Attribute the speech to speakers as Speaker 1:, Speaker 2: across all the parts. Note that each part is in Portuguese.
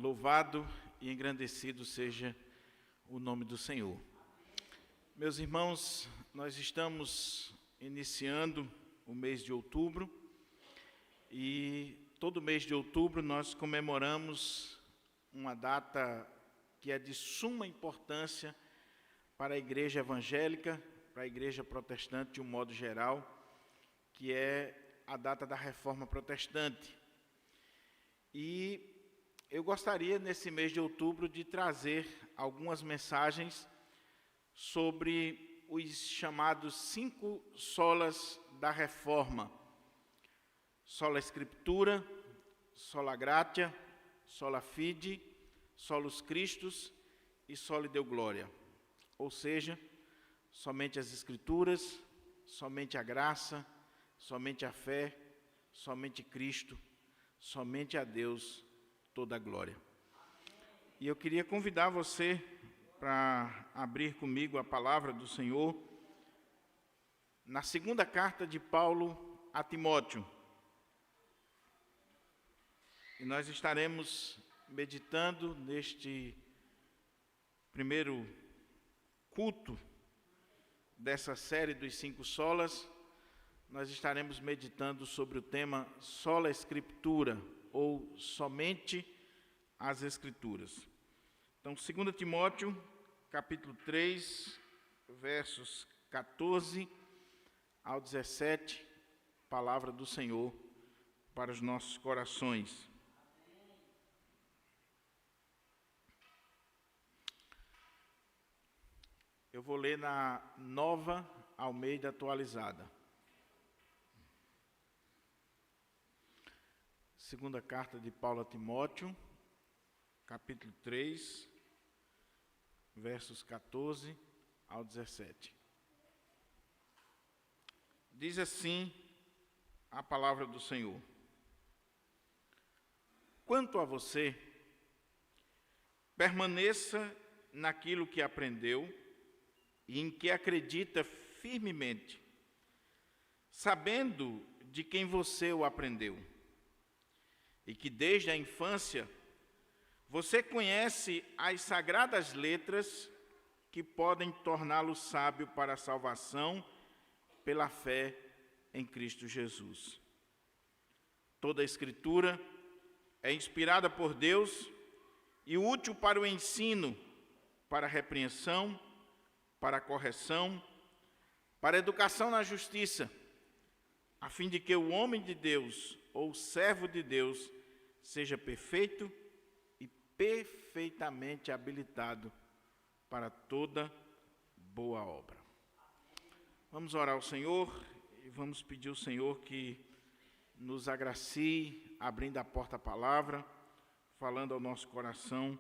Speaker 1: Louvado e engrandecido seja o nome do Senhor. Meus irmãos, nós estamos iniciando o mês de outubro e todo mês de outubro nós comemoramos uma data que é de suma importância para a igreja evangélica, para a igreja protestante de um modo geral, que é a data da Reforma Protestante. E eu gostaria, nesse mês de outubro, de trazer algumas mensagens sobre os chamados 5 solas da Reforma: sola Scriptura, sola Gratia, sola Fide, solus Christus e soli Deo Gloria. Ou seja, somente as Escrituras, somente a graça, somente a fé, somente Cristo, somente a Deus toda a glória. E eu queria convidar você para abrir comigo a palavra do Senhor na segunda carta de Paulo a Timóteo. E nós estaremos meditando neste primeiro culto dessa série dos 5 solas. Nós estaremos meditando sobre o tema sola Scriptura, ou somente as Escrituras. Então, 2 Timóteo, capítulo 3, versos 14 ao 17, palavra do Senhor para os nossos corações. Eu vou ler na Nova Almeida Atualizada. Segunda carta de Paulo a Timóteo, capítulo 3, versos 14 ao 17. Diz assim a palavra do Senhor: quanto a você, permaneça naquilo que aprendeu e em que acredita firmemente, sabendo de quem você o aprendeu, e que desde a infância você conhece as sagradas letras que podem torná-lo sábio para a salvação pela fé em Cristo Jesus. Toda a Escritura é inspirada por Deus e útil para o ensino, para a repreensão, para a correção, para a educação na justiça, a fim de que o homem de Deus, ou servo de Deus, seja perfeito e perfeitamente habilitado para toda boa obra. Vamos orar ao Senhor e vamos pedir ao Senhor que nos agracie, abrindo a porta à palavra, falando ao nosso coração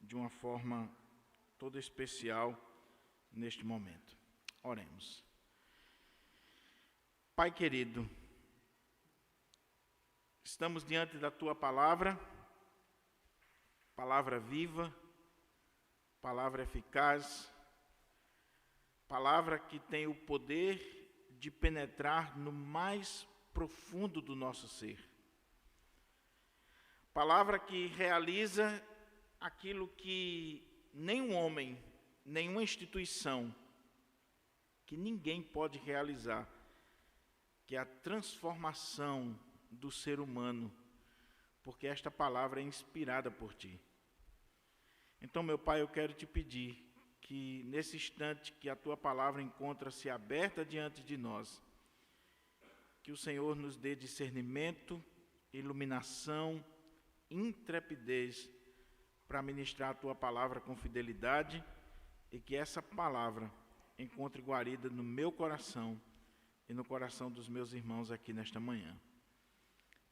Speaker 1: de uma forma toda especial neste momento. Oremos. Pai querido, estamos diante da Tua palavra, palavra viva, palavra eficaz, palavra que tem o poder de penetrar no mais profundo do nosso ser. Palavra que realiza aquilo que nenhum homem, nenhuma instituição, que ninguém pode realizar, que é a transformação do ser humano, porque esta palavra é inspirada por Ti. Então, meu Pai, eu quero Te pedir que nesse instante que a Tua palavra encontra-se aberta diante de nós, que o Senhor nos dê discernimento, iluminação, intrepidez para ministrar a Tua palavra com fidelidade e que essa palavra encontre guarida no meu coração e no coração dos meus irmãos aqui nesta manhã.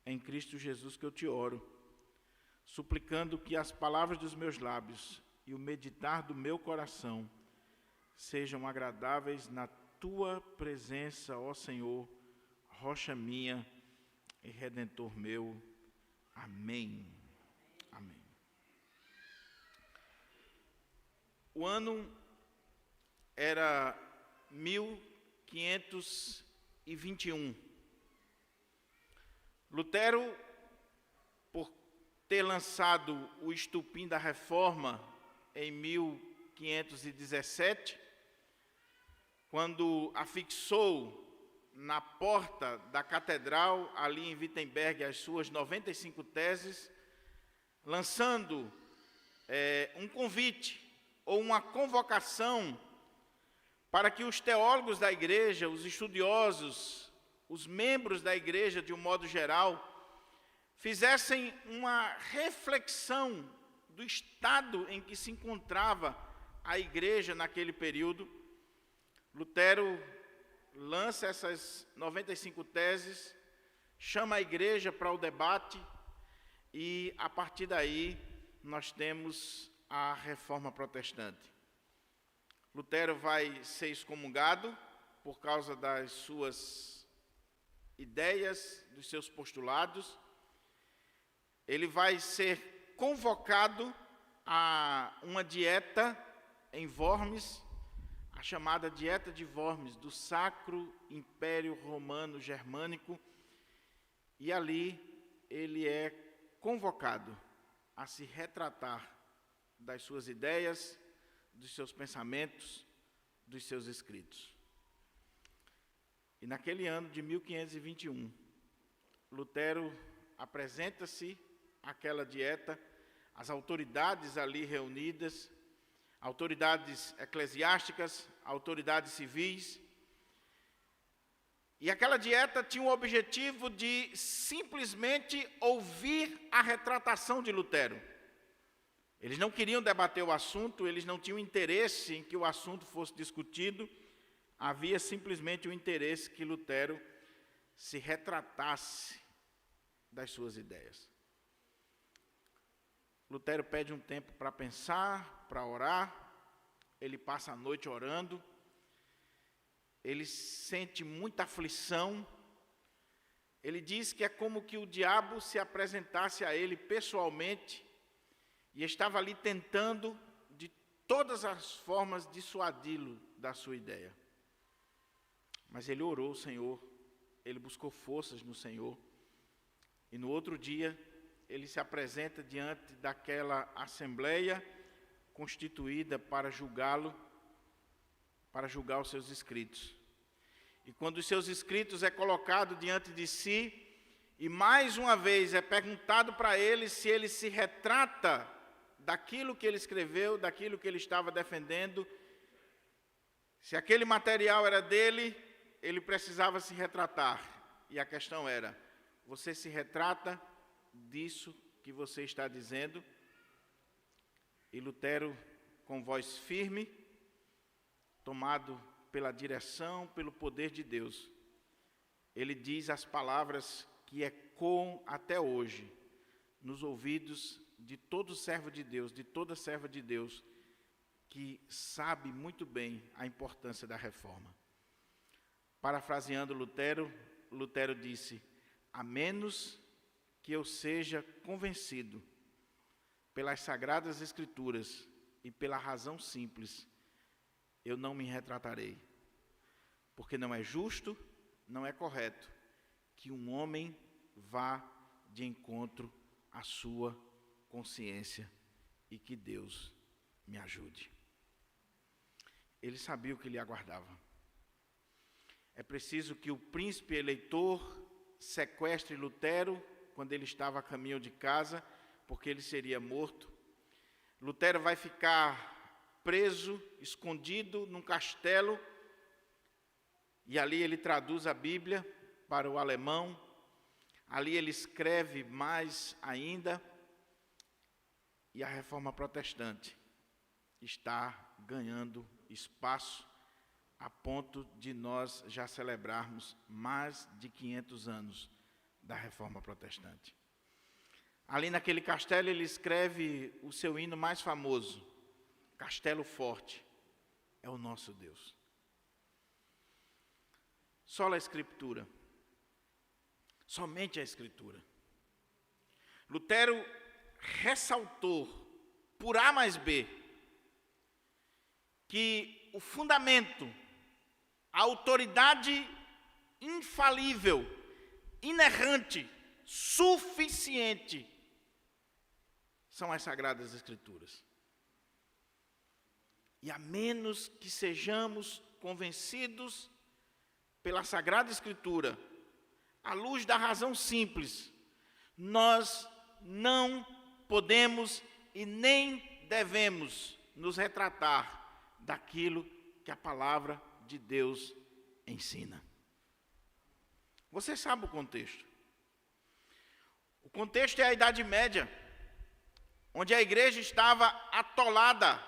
Speaker 1: É em Cristo Jesus que eu Te oro, suplicando que as palavras dos meus lábios e o meditar do meu coração sejam agradáveis na Tua presença, ó Senhor, rocha minha e Redentor meu. Amém. Amém. O ano era 1521. Lutero, por ter lançado o estupim da reforma em 1517, quando afixou na porta da catedral, ali em Wittenberg, as suas 95 teses, lançando um convite ou uma convocação para que os teólogos da igreja, os estudiosos, os membros da igreja de um modo geral, fizessem uma reflexão do estado em que se encontrava a igreja naquele período. Lutero lança essas 95 teses, chama a igreja para o debate e, a partir daí, nós temos a Reforma Protestante. Lutero vai ser excomungado por causa das suas ideias, dos seus postulados. Ele vai ser convocado a uma dieta em Worms, a chamada Dieta de Worms, do Sacro Império Romano Germânico, e ali ele é convocado a se retratar das suas ideias, dos seus pensamentos, dos seus escritos. E naquele ano de 1521, Lutero apresenta-se àquela dieta, as autoridades ali reunidas, autoridades eclesiásticas, autoridades civis. E aquela dieta tinha o objetivo de simplesmente ouvir a retratação de Lutero. Eles não queriam debater o assunto, eles não tinham interesse em que o assunto fosse discutido, havia simplesmente o interesse que Lutero se retratasse das suas ideias. Lutero pede um tempo para pensar, para orar, ele passa a noite orando, ele sente muita aflição, ele diz que é como que o diabo se apresentasse a ele pessoalmente e estava ali tentando de todas as formas dissuadi-lo da sua ideia. Mas ele orou ao Senhor, ele buscou forças no Senhor, e no outro dia ele se apresenta diante daquela assembleia constituída para julgá-lo, para julgar os seus escritos. E quando os seus escritos é colocado diante de si, e mais uma vez é perguntado para ele se ele se retrata daquilo que ele escreveu, daquilo que ele estava defendendo, se aquele material era dele, ele precisava se retratar. E a questão era: você se retrata disso que você está dizendo? E Lutero, com voz firme, tomado pela direção, pelo poder de Deus, ele diz as palavras que ecoam até hoje nos ouvidos de todo servo de Deus, de toda serva de Deus, que sabe muito bem a importância da reforma. Parafraseando Lutero, Lutero disse: a menos que eu seja convencido pelas Sagradas Escrituras e pela razão simples, eu não me retratarei, porque não é justo, não é correto que um homem vá de encontro à sua consciência e que Deus me ajude. Ele sabia o que lhe aguardava. É preciso que o príncipe eleitor sequestre Lutero quando ele estava a caminho de casa, porque ele seria morto. Lutero vai ficar preso, escondido num castelo, e ali ele traduz a Bíblia para o alemão, ali ele escreve mais ainda, e a Reforma Protestante está ganhando espaço a ponto de nós já celebrarmos mais de 500 anos da Reforma Protestante. Ali naquele castelo ele escreve o seu hino mais famoso: Castelo Forte é o nosso Deus. Sola a Escritura, somente a Escritura. Lutero ressaltou, por A mais B, que o fundamento, a autoridade infalível, inerrante, suficiente, são as Sagradas Escrituras. E a menos que sejamos convencidos pela Sagrada Escritura, à luz da razão simples, nós não podemos e nem devemos nos retratar daquilo que a palavra de Deus ensina. Você sabe o contexto. O contexto é a Idade Média, onde a igreja estava atolada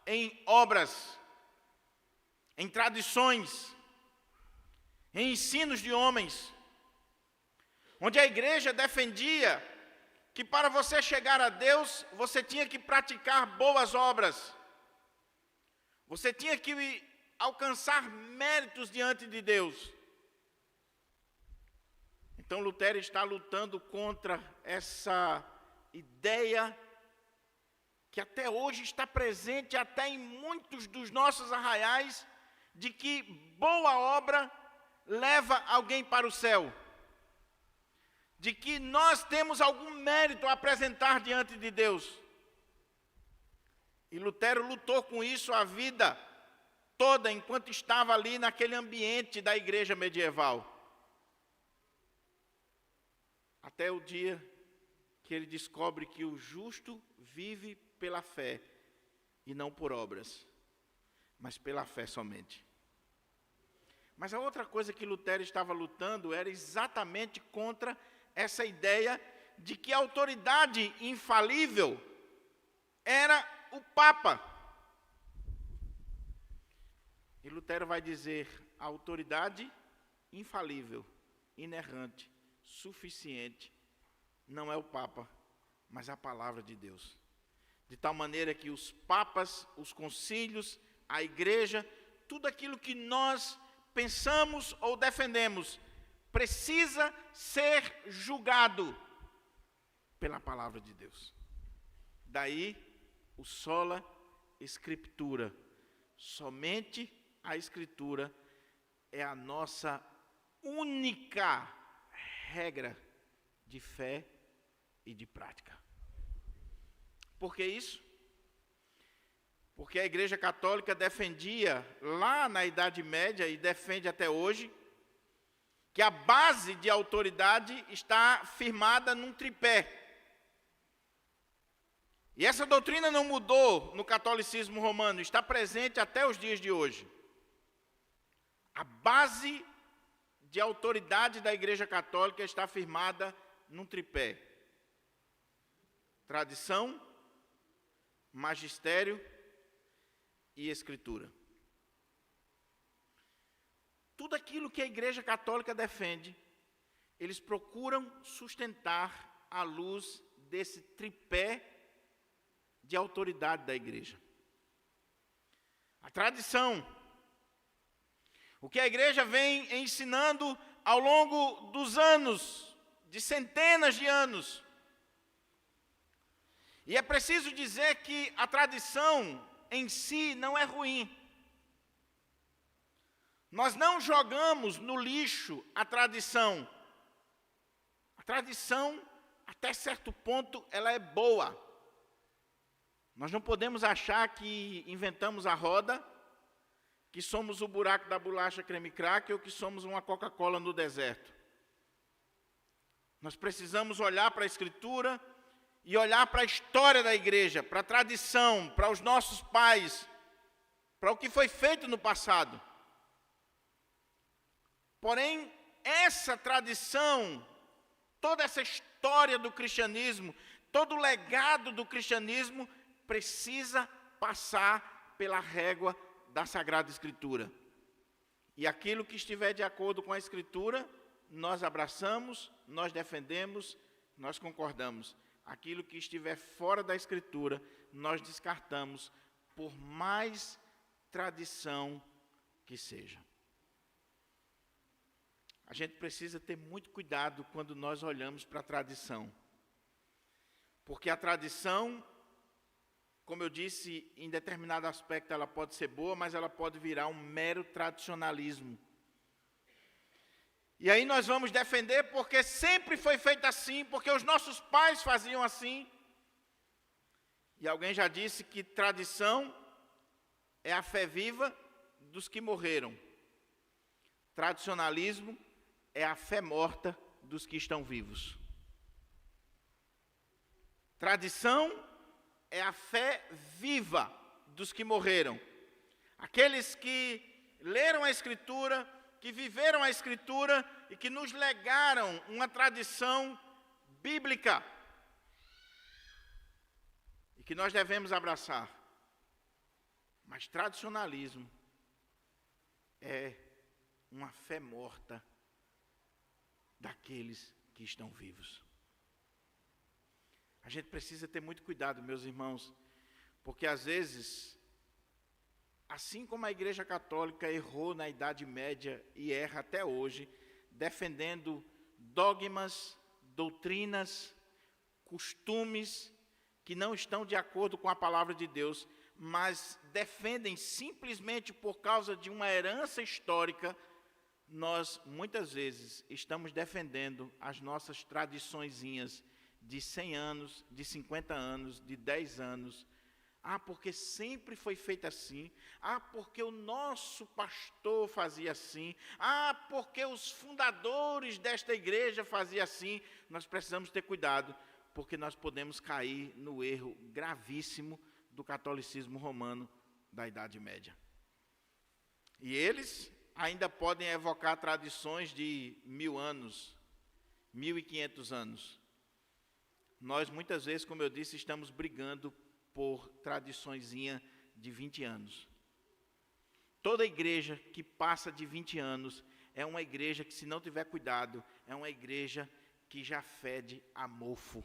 Speaker 1: em obras, em tradições, em ensinos de homens, onde a igreja defendia que para você chegar a Deus, você tinha que praticar boas obras, você tinha que alcançar méritos diante de Deus. Então Lutero está lutando contra essa ideia que até hoje está presente até em muitos dos nossos arraiais, de que boa obra leva alguém para o céu, de que nós temos algum mérito a apresentar diante de Deus. E Lutero lutou com isso a vida toda, enquanto estava ali naquele ambiente da igreja medieval. Até o dia que ele descobre que o justo vive pela fé, e não por obras, mas pela fé somente. Mas a outra coisa que Lutero estava lutando era exatamente contra essa ideia de que a autoridade infalível era o Papa. E Lutero vai dizer: a autoridade infalível, inerrante, suficiente, não é o Papa, mas a palavra de Deus. De tal maneira que os papas, os concílios, a igreja, tudo aquilo que nós pensamos ou defendemos, precisa ser julgado pela palavra de Deus. Daí o sola Scriptura. Somente a Escritura é a nossa única regra de fé e de prática. Por que isso? Porque a Igreja Católica defendia lá na Idade Média e defende até hoje que a base de autoridade está firmada num tripé. E essa doutrina não mudou no catolicismo romano, está presente até os dias de hoje. A base de autoridade da Igreja Católica está firmada num tripé: tradição, magistério e Escritura. Tudo aquilo que a Igreja Católica defende, eles procuram sustentar à luz desse tripé de autoridade da Igreja. A tradição, o que a Igreja vem ensinando ao longo dos anos, de centenas de anos. E é preciso dizer que a tradição em si não é ruim. Nós não jogamos no lixo a tradição. A tradição, até certo ponto, ela é boa. Nós não podemos achar que inventamos a roda, que somos o buraco da bolacha creme crack ou que somos uma Coca-Cola no deserto. Nós precisamos olhar para a Escritura e olhar para a história da igreja, para a tradição, para os nossos pais, para o que foi feito no passado. Porém, essa tradição, toda essa história do cristianismo, todo o legado do cristianismo precisa passar pela régua da Sagrada Escritura. E aquilo que estiver de acordo com a Escritura, nós abraçamos, nós defendemos, nós concordamos. Aquilo que estiver fora da Escritura, nós descartamos, por mais tradição que seja. A gente precisa ter muito cuidado quando nós olhamos para a tradição. Porque a tradição, como eu disse, em determinado aspecto ela pode ser boa, mas ela pode virar um mero tradicionalismo. E aí nós vamos defender porque sempre foi feito assim, porque os nossos pais faziam assim. E alguém já disse que tradição é a fé viva dos que morreram. Tradicionalismo é a fé morta dos que estão vivos. Tradição é a fé viva dos que morreram. Aqueles que leram a Escritura, que viveram a Escritura e que nos legaram uma tradição bíblica e que nós devemos abraçar. Mas tradicionalismo é uma fé morta daqueles que estão vivos. A gente precisa ter muito cuidado, meus irmãos, porque às vezes, assim como a Igreja Católica errou na Idade Média e erra até hoje, defendendo dogmas, doutrinas, costumes que não estão de acordo com a palavra de Deus, mas defendem simplesmente por causa de uma herança histórica, nós muitas vezes estamos defendendo as nossas tradiçõezinhas de 100 anos, de 50 anos, de 10 anos. Porque sempre foi feito assim. Porque o nosso pastor fazia assim. Porque os fundadores desta igreja faziam assim. Nós precisamos ter cuidado, porque nós podemos cair no erro gravíssimo do catolicismo romano da Idade Média. E eles ainda podem evocar tradições de 1000 anos, 1500 anos. Nós, muitas vezes, como eu disse, estamos brigando por tradiçõezinha de 20 anos. Toda igreja que passa de 20 anos é uma igreja que, se não tiver cuidado, é uma igreja que já fede a mofo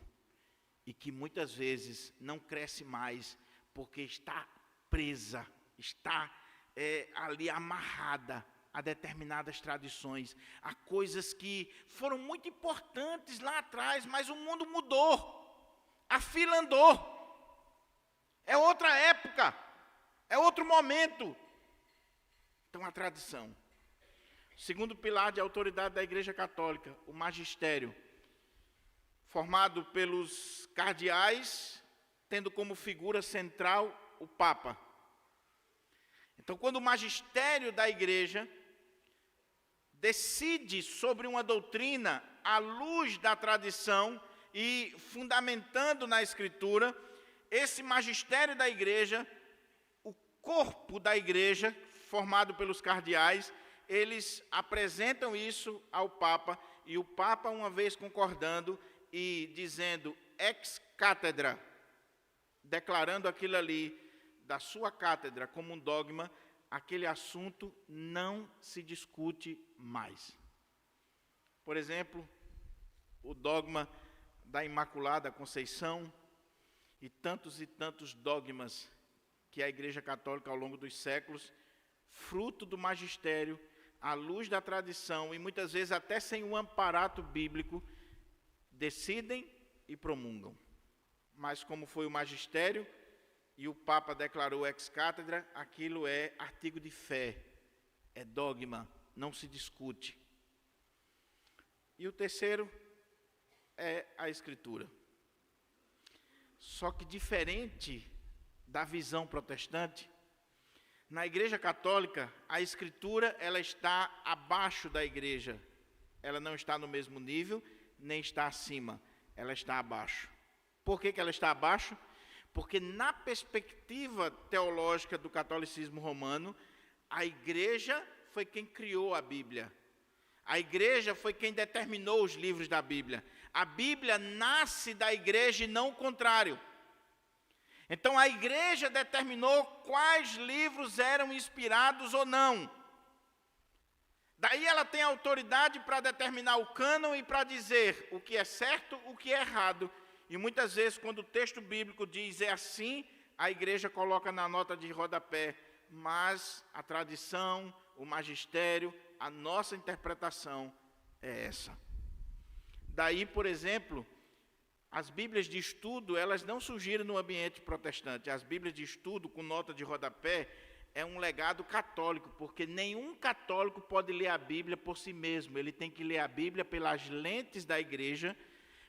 Speaker 1: e que muitas vezes não cresce mais porque está presa, está ali amarrada a determinadas tradições, a coisas que foram muito importantes lá atrás, mas o mundo mudou, a fila andou. É outra época, é outro momento. Então, a tradição. Segundo pilar de autoridade da Igreja Católica, o magistério, formado pelos cardeais, tendo como figura central o Papa. Então, quando o magistério da Igreja decide sobre uma doutrina à luz da tradição e fundamentando na Escritura, esse magistério da igreja, o corpo da igreja, formado pelos cardeais, eles apresentam isso ao Papa, e o Papa, uma vez concordando e dizendo ex cátedra, declarando aquilo ali da sua cátedra como um dogma, aquele assunto não se discute mais. Por exemplo, o dogma da Imaculada Conceição, e tantos dogmas que a Igreja Católica, ao longo dos séculos, fruto do magistério, à luz da tradição, e muitas vezes até sem um amparato bíblico, decidem e promulgam. Mas como foi o magistério, e o Papa declarou ex cátedra, aquilo é artigo de fé, é dogma, não se discute. E o terceiro é a Escritura. Só que diferente da visão protestante, na Igreja Católica, a Escritura ela está abaixo da Igreja. Ela não está no mesmo nível, nem está acima. Ela está abaixo. Por que ela está abaixo? Porque na perspectiva teológica do catolicismo romano, a Igreja foi quem criou a Bíblia. A Igreja foi quem determinou os livros da Bíblia. A Bíblia nasce da Igreja e não o contrário. Então a Igreja determinou quais livros eram inspirados ou não. Daí ela tem autoridade para determinar o cânon e para dizer o que é certo, o que é errado. E muitas vezes, quando o texto bíblico diz é assim, a Igreja coloca na nota de rodapé. Mas a tradição, o magistério, a nossa interpretação é essa. Daí, por exemplo, as Bíblias de estudo, elas não surgiram no ambiente protestante. As Bíblias de estudo com nota de rodapé é um legado católico, porque nenhum católico pode ler a Bíblia por si mesmo. Ele tem que ler a Bíblia pelas lentes da igreja,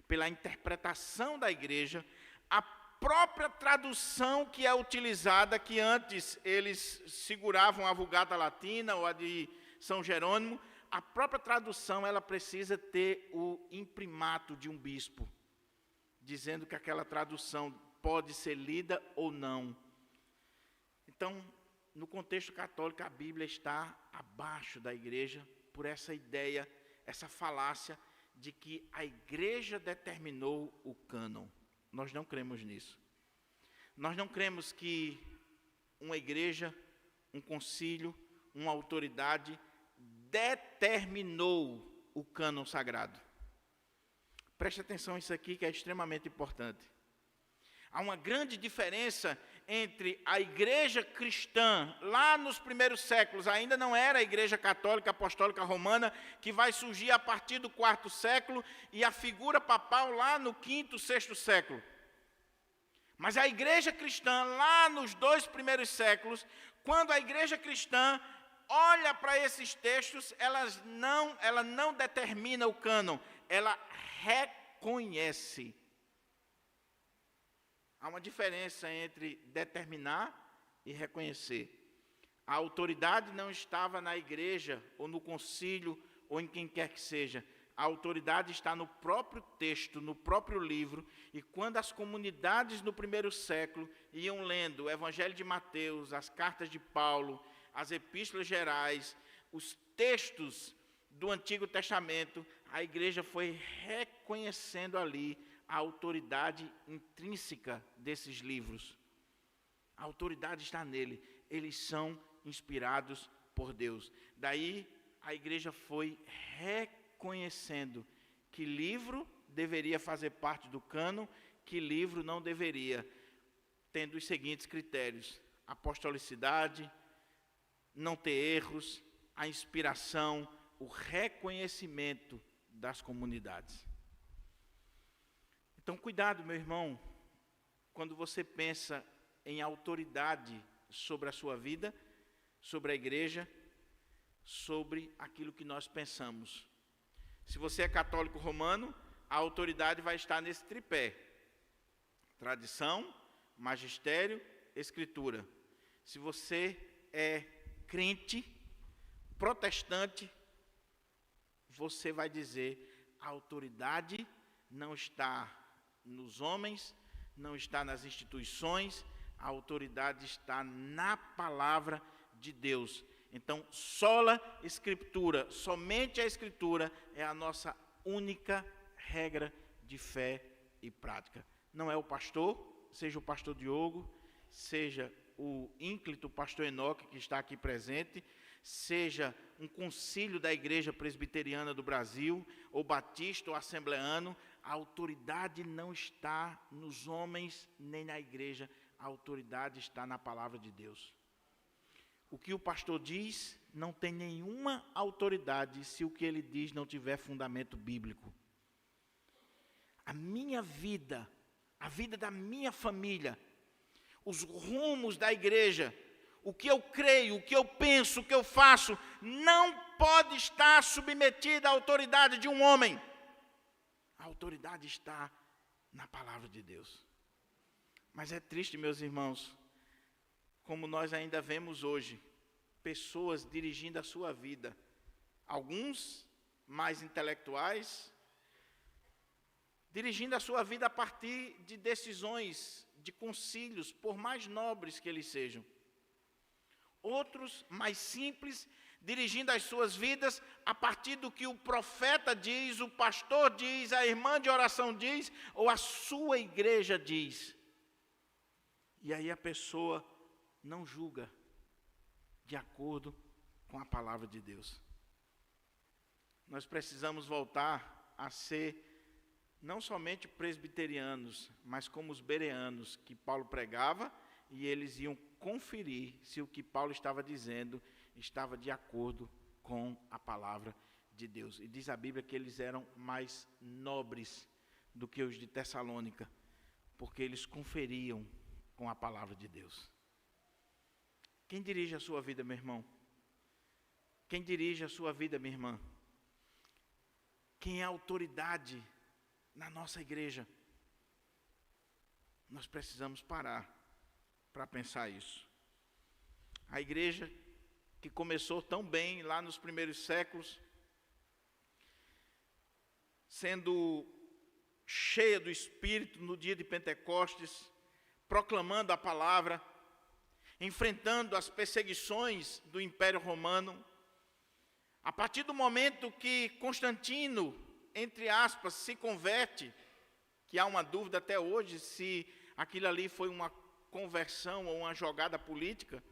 Speaker 1: pela interpretação da igreja, a própria tradução que é utilizada, que antes eles seguravam a Vulgata Latina ou a de São Jerônimo, a própria tradução ela precisa ter o imprimato de um bispo, dizendo que aquela tradução pode ser lida ou não. Então, no contexto católico, a Bíblia está abaixo da igreja por essa ideia, essa falácia de que a igreja determinou o cânon. Nós não cremos nisso. Nós não cremos que uma igreja, um concílio, uma autoridade determinou o cânon sagrado. Preste atenção nisso aqui que é extremamente importante. Há uma grande diferença entre a igreja cristã, lá nos primeiros séculos, ainda não era a igreja católica apostólica romana, que vai surgir a partir do 4º século, e a figura papal lá no 5º, 6º século. Mas a igreja cristã, lá nos 2 primeiros séculos, quando a igreja cristã olha para esses textos, ela não determina o cânon, ela reconhece. Há uma diferença entre determinar e reconhecer. A autoridade não estava na igreja, ou no concílio, ou em quem quer que seja. A autoridade está no próprio texto, no próprio livro. E quando as comunidades no 1º século iam lendo o Evangelho de Mateus, as cartas de Paulo, as epístolas gerais, os textos do Antigo Testamento, a igreja foi reconhecendo ali a autoridade intrínseca desses livros. A autoridade está nele. Eles são inspirados por Deus. Daí a igreja foi reconhecendo que livro deveria fazer parte do cânon, que livro não deveria, tendo os seguintes critérios: apostolicidade, não ter erros, a inspiração, o reconhecimento das comunidades. Então, cuidado, meu irmão, quando você pensa em autoridade sobre a sua vida, sobre a igreja, sobre aquilo que nós pensamos. Se você é católico romano, a autoridade vai estar nesse tripé: tradição, magistério, escritura. Se você é crente, protestante, você vai dizer: a autoridade não está nos homens, não está nas instituições, a autoridade está na palavra de Deus. Então, sola escritura, somente a escritura é a nossa única regra de fé e prática. Não é o pastor, seja o pastor Diogo, seja o ínclito pastor Enoque, que está aqui presente, seja um concílio da Igreja Presbiteriana do Brasil, ou batista ou assembleano, a autoridade não está nos homens nem na igreja, a autoridade está na palavra de Deus. O que o pastor diz não tem nenhuma autoridade se o que ele diz não tiver fundamento bíblico. A minha vida, a vida da minha família, os rumos da igreja, o que eu creio, o que eu penso, o que eu faço, não pode estar submetido à autoridade de um homem. A autoridade está na palavra de Deus. Mas é triste, meus irmãos, como nós ainda vemos hoje, pessoas dirigindo a sua vida, alguns mais intelectuais, dirigindo a sua vida a partir de decisões, de concílios, por mais nobres que eles sejam. Outros, mais simples, dirigindo as suas vidas a partir do que o profeta diz, o pastor diz, a irmã de oração diz, ou a sua igreja diz. E aí a pessoa não julga de acordo com a palavra de Deus. Nós precisamos voltar a ser não somente presbiterianos, mas como os bereanos que Paulo pregava, e eles iam conferir se o que Paulo estava dizendo estava de acordo com a palavra de Deus. E diz a Bíblia que eles eram mais nobres do que os de Tessalônica, porque eles conferiam com a palavra de Deus. Quem dirige a sua vida, meu irmão? Quem dirige a sua vida, minha irmã? Quem é a autoridade na nossa igreja? Nós precisamos parar para pensar isso. A igreja que começou tão bem lá nos primeiros séculos, sendo cheia do Espírito no dia de Pentecostes, proclamando a palavra, enfrentando as perseguições do Império Romano. A partir do momento que Constantino, entre aspas, se converte, que há uma dúvida até hoje se aquilo ali foi uma conversão ou uma jogada política,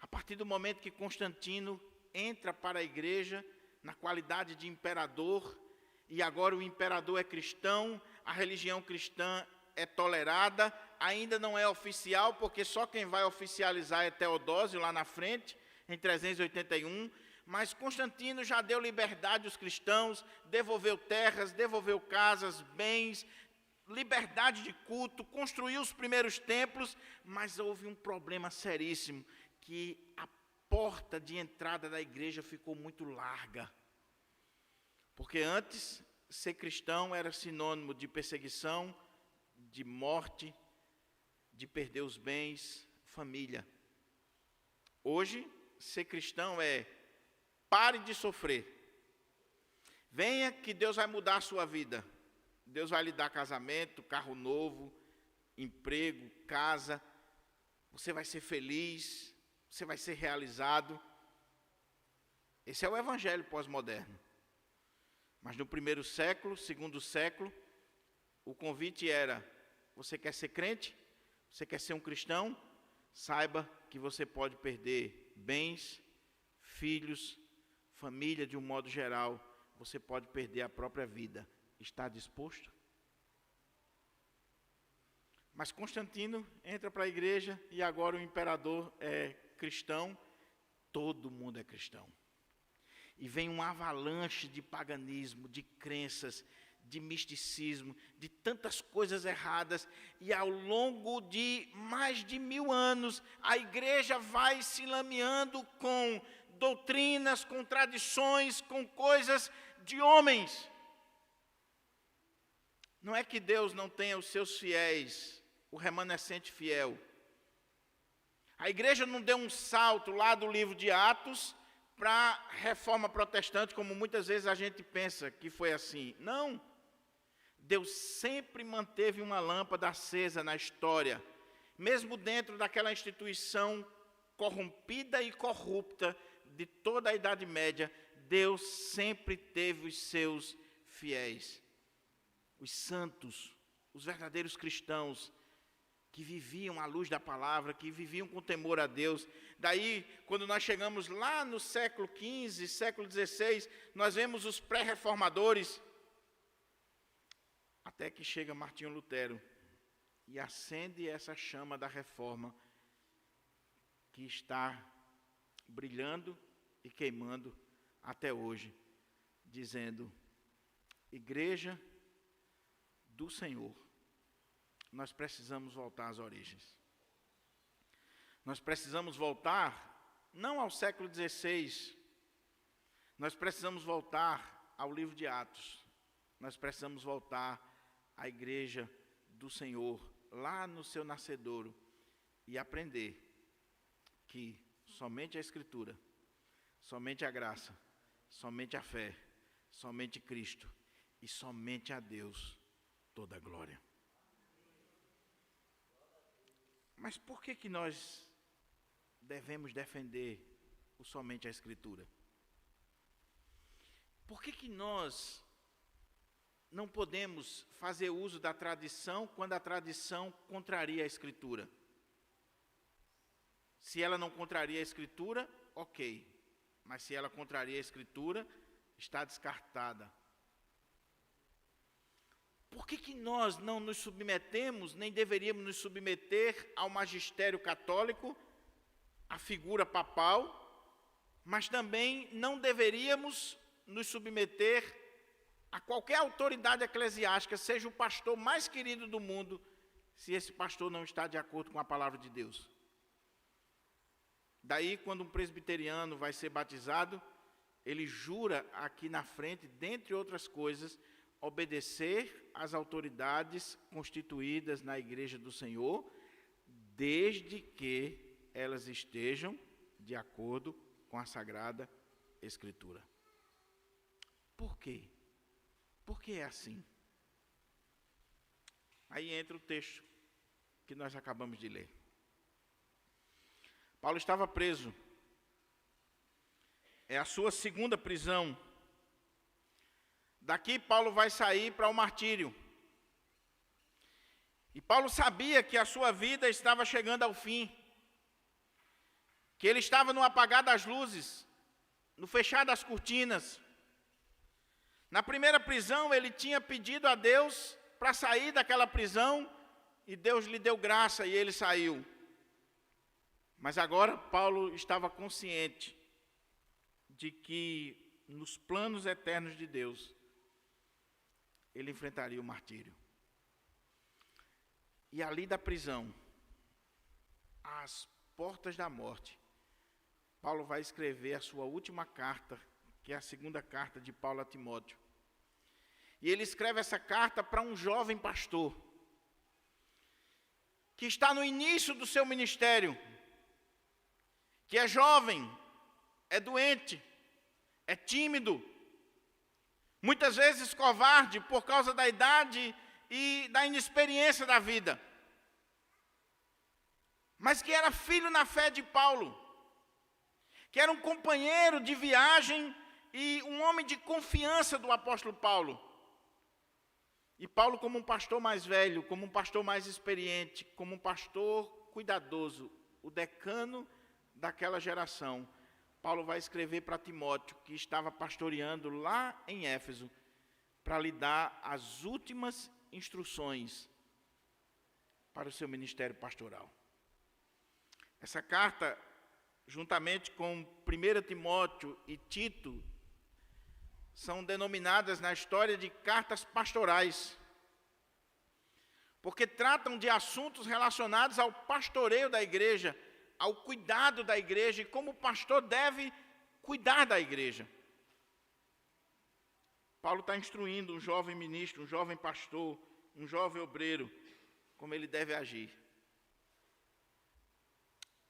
Speaker 1: a partir do momento que Constantino entra para a igreja na qualidade de imperador, e agora o imperador é cristão, a religião cristã é tolerada, ainda não é oficial, porque só quem vai oficializar é Teodósio lá na frente, em 381, mas Constantino já deu liberdade aos cristãos, devolveu terras, devolveu casas, bens, liberdade de culto, construiu os primeiros templos, mas houve um problema seríssimo, que a porta de entrada da igreja ficou muito larga. Porque antes, ser cristão era sinônimo de perseguição, de morte, de perder os bens, família. Hoje, ser cristão é pare de sofrer. Venha que Deus vai mudar a sua vida. Deus vai lhe dar casamento, carro novo, emprego, casa. Você vai ser feliz, você vai ser realizado. Esse é o evangelho pós-moderno. Mas no primeiro século, segundo século, o convite era: você quer ser crente? Você quer ser um cristão? Saiba que você pode perder bens, filhos, família de um modo geral. Você pode perder a própria vida. Está disposto? Mas Constantino entra para a igreja e agora o imperador é cristão. Todo mundo é cristão. E vem um avalanche de paganismo, de crenças, de misticismo, de tantas coisas erradas. E ao longo de mais de 1000 anos, a igreja vai se lameando com doutrinas, com tradições, com coisas de homens. Não é que Deus não tenha os seus fiéis, o remanescente fiel. A igreja não deu um salto lá do livro de Atos para a reforma protestante, como muitas vezes a gente pensa que foi assim. Não. Deus sempre manteve uma lâmpada acesa na história, mesmo dentro daquela instituição corrompida e corrupta de toda a Idade Média. Deus sempre teve os seus fiéis, os santos, os verdadeiros cristãos, que viviam à luz da palavra, que viviam com temor a Deus. Daí, quando nós chegamos lá no século XV, século XVI, nós vemos os pré-reformadores, até que chega Martinho Lutero e acende essa chama da reforma, que está brilhando e queimando até hoje, dizendo: Igreja do Senhor, nós precisamos voltar às origens. Nós precisamos voltar, não ao século XVI, nós precisamos voltar ao livro de Atos, nós precisamos voltar à igreja do Senhor, lá no seu nascedouro, e aprender que somente a Escritura, somente a graça, somente a fé, somente Cristo e somente a Deus toda a glória. Mas por que nós devemos defender o somente a Escritura? Por que nós não podemos fazer uso da tradição quando a tradição contraria a Escritura? Se ela não contraria a Escritura, ok. Mas se ela contraria a Escritura, está descartada. Por que nós não nos submetemos, nem deveríamos nos submeter ao magistério católico, à figura papal, mas também não deveríamos nos submeter a qualquer autoridade eclesiástica, seja o pastor mais querido do mundo, se esse pastor não está de acordo com a palavra de Deus? Daí, quando um presbiteriano vai ser batizado, ele jura aqui na frente, dentre outras coisas, obedecer às autoridades constituídas na igreja do Senhor, desde que elas estejam de acordo com a Sagrada Escritura. Por quê? Por que é assim? Aí entra o texto que nós acabamos de ler. Paulo estava preso. É a sua segunda prisão. Daqui Paulo vai sair para o martírio. E Paulo sabia que a sua vida estava chegando ao fim. Que ele estava no apagar das luzes, no fechar das cortinas. Na primeira prisão, ele tinha pedido a Deus para sair daquela prisão, e Deus lhe deu graça e ele saiu. Mas agora Paulo estava consciente de que nos planos eternos de Deus, ele enfrentaria o martírio. E ali da prisão, às portas da morte, Paulo vai escrever a sua última carta, que é a segunda carta de Paulo a Timóteo. E ele escreve essa carta para um jovem pastor, que está no início do seu ministério, que é jovem, é doente, é tímido, muitas vezes covarde por causa da idade e da inexperiência da vida, mas que era filho na fé de Paulo, que era um companheiro de viagem e um homem de confiança do apóstolo Paulo. E Paulo, como um pastor mais velho, como um pastor mais experiente, como um pastor cuidadoso, o decano daquela geração, Paulo vai escrever para Timóteo, que estava pastoreando lá em Éfeso, para lhe dar as últimas instruções para o seu ministério pastoral. Essa carta, juntamente com 1 Timóteo e Tito, são denominadas na história de cartas pastorais, porque tratam de assuntos relacionados ao pastoreio da igreja, ao cuidado da igreja e como o pastor deve cuidar da igreja. Paulo está instruindo um jovem ministro, um jovem pastor, um jovem obreiro, como ele deve agir.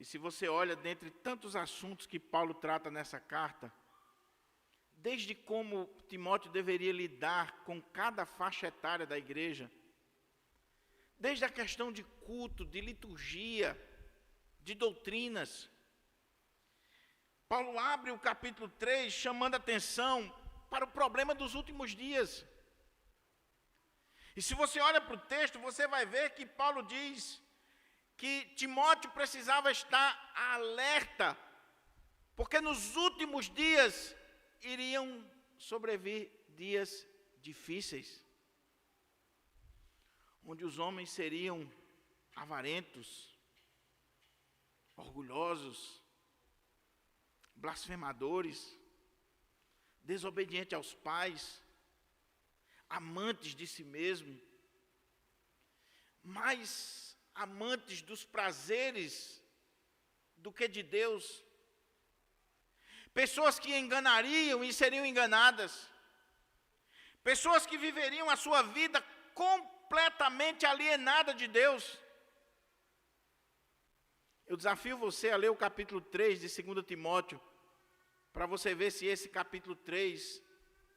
Speaker 1: E se você olha dentre tantos assuntos que Paulo trata nessa carta, desde como Timóteo deveria lidar com cada faixa etária da igreja, desde a questão de culto, de liturgia, de doutrinas. Paulo abre o capítulo 3 chamando a atenção para o problema dos últimos dias. E se você olha para o texto, você vai ver que Paulo diz que Timóteo precisava estar alerta, porque nos últimos dias iriam sobrevir dias difíceis, onde os homens seriam avarentos, orgulhosos, blasfemadores, desobedientes aos pais, amantes de si mesmo, mais amantes dos prazeres do que de Deus. Pessoas que enganariam e seriam enganadas. Pessoas que viveriam a sua vida completamente alienada de Deus. Eu desafio você a ler o capítulo 3 de 2 Timóteo, para você ver se esse capítulo 3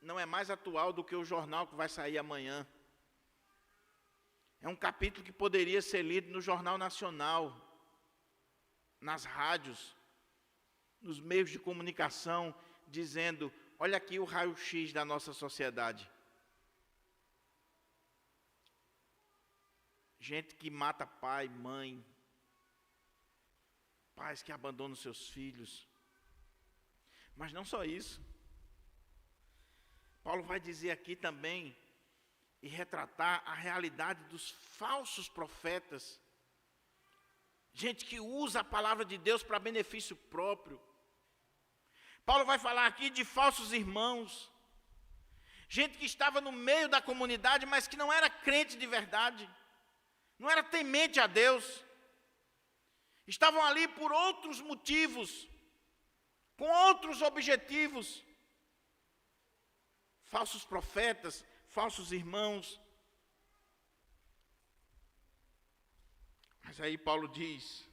Speaker 1: não é mais atual do que o jornal que vai sair amanhã. É um capítulo que poderia ser lido no Jornal Nacional, nas rádios, nos meios de comunicação, dizendo: olha aqui o raio-x da nossa sociedade. Gente que mata pai, mãe, pais que abandonam seus filhos. Mas não só isso. Paulo vai dizer aqui também e retratar a realidade dos falsos profetas. Gente que usa a palavra de Deus para benefício próprio. Paulo vai falar aqui de falsos irmãos. Gente que estava no meio da comunidade, mas que não era crente de verdade. Não era temente a Deus. Estavam ali por outros motivos, com outros objetivos. Falsos profetas, falsos irmãos. Mas aí Paulo diz: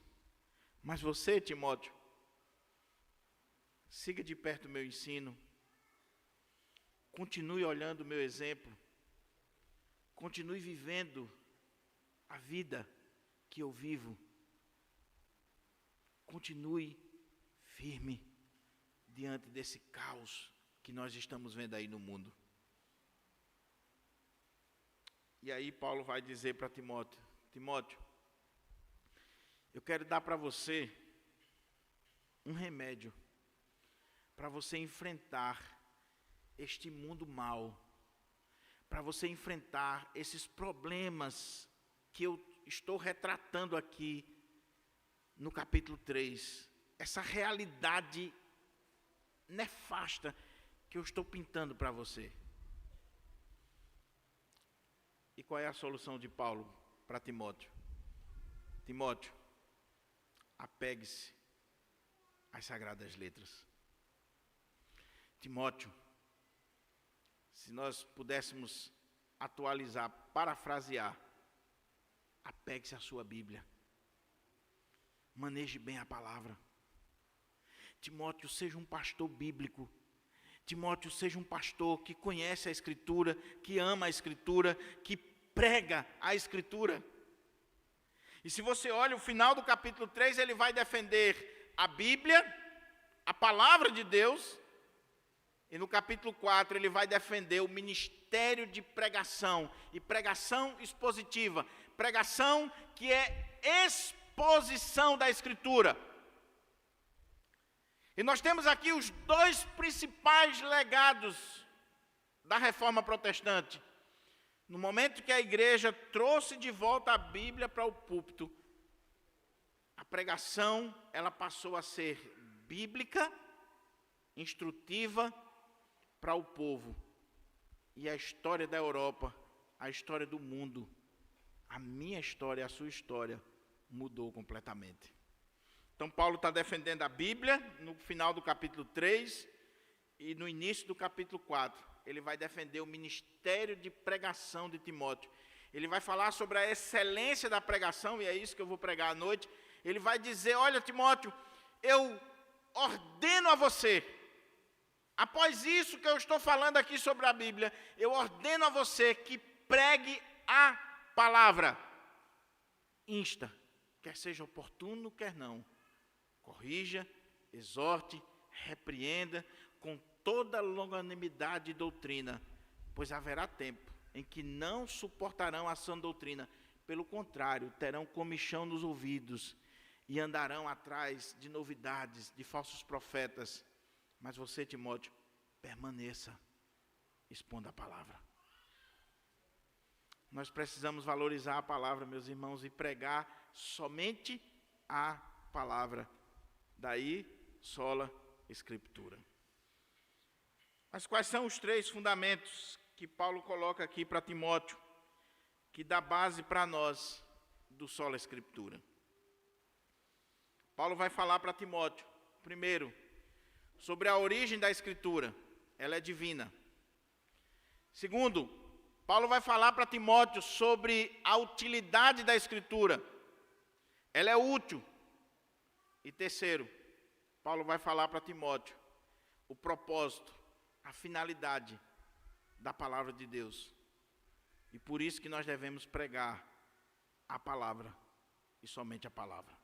Speaker 1: mas você, Timóteo, siga de perto o meu ensino, continue olhando o meu exemplo, continue vivendo a vida que eu vivo, continue firme diante desse caos que nós estamos vendo aí no mundo. E aí Paulo vai dizer para Timóteo: Timóteo, eu quero dar para você um remédio para você enfrentar este mundo mau, para você enfrentar esses problemas que eu estou retratando aqui no capítulo 3, essa realidade nefasta que eu estou pintando para você. E qual é a solução de Paulo para Timóteo? Timóteo, apegue-se às sagradas letras. Timóteo, se nós pudéssemos atualizar, parafrasear, apegue-se à sua Bíblia. Maneje bem a palavra. Timóteo, seja um pastor bíblico. Timóteo, seja um pastor que conhece a Escritura, que ama a Escritura, que prega a Escritura. E se você olha o final do capítulo 3, ele vai defender a Bíblia, a palavra de Deus. E no capítulo 4 ele vai defender o ministério de pregação, e pregação expositiva, pregação que é exposição da Escritura. E nós temos aqui os dois principais legados da Reforma Protestante. No momento que a igreja trouxe de volta a Bíblia para o púlpito, a pregação ela passou a ser bíblica, instrutiva para o povo. E a história da Europa, a história do mundo, a minha história, a sua história, mudou completamente. Então Paulo está defendendo a Bíblia no final do capítulo 3 e no início do capítulo 4. Ele vai defender o ministério de pregação de Timóteo. Ele vai falar sobre a excelência da pregação, e é isso que eu vou pregar à noite. Ele vai dizer: olha, Timóteo, eu ordeno a você, após isso que eu estou falando aqui sobre a Bíblia, eu ordeno a você que pregue a palavra. Insta, quer seja oportuno, quer não. Corrija, exorte, repreenda com toda longanimidade e doutrina, pois haverá tempo em que não suportarão a sã doutrina, pelo contrário, terão comichão nos ouvidos e andarão atrás de novidades, de falsos profetas. Mas você, Timóteo, permaneça, expondo a palavra. Nós precisamos valorizar a palavra, meus irmãos, e pregar somente a palavra. Daí, sola Escritura. Mas quais são os 3 fundamentos que Paulo coloca aqui para Timóteo, que dá base para nós do sola Escritura? Paulo vai falar para Timóteo, primeiro, sobre a origem da Escritura, ela é divina. Segundo, Paulo vai falar para Timóteo sobre a utilidade da Escritura, ela é útil. E terceiro, Paulo vai falar para Timóteo o propósito, a finalidade da palavra de Deus. E por isso que nós devemos pregar a palavra e somente a palavra.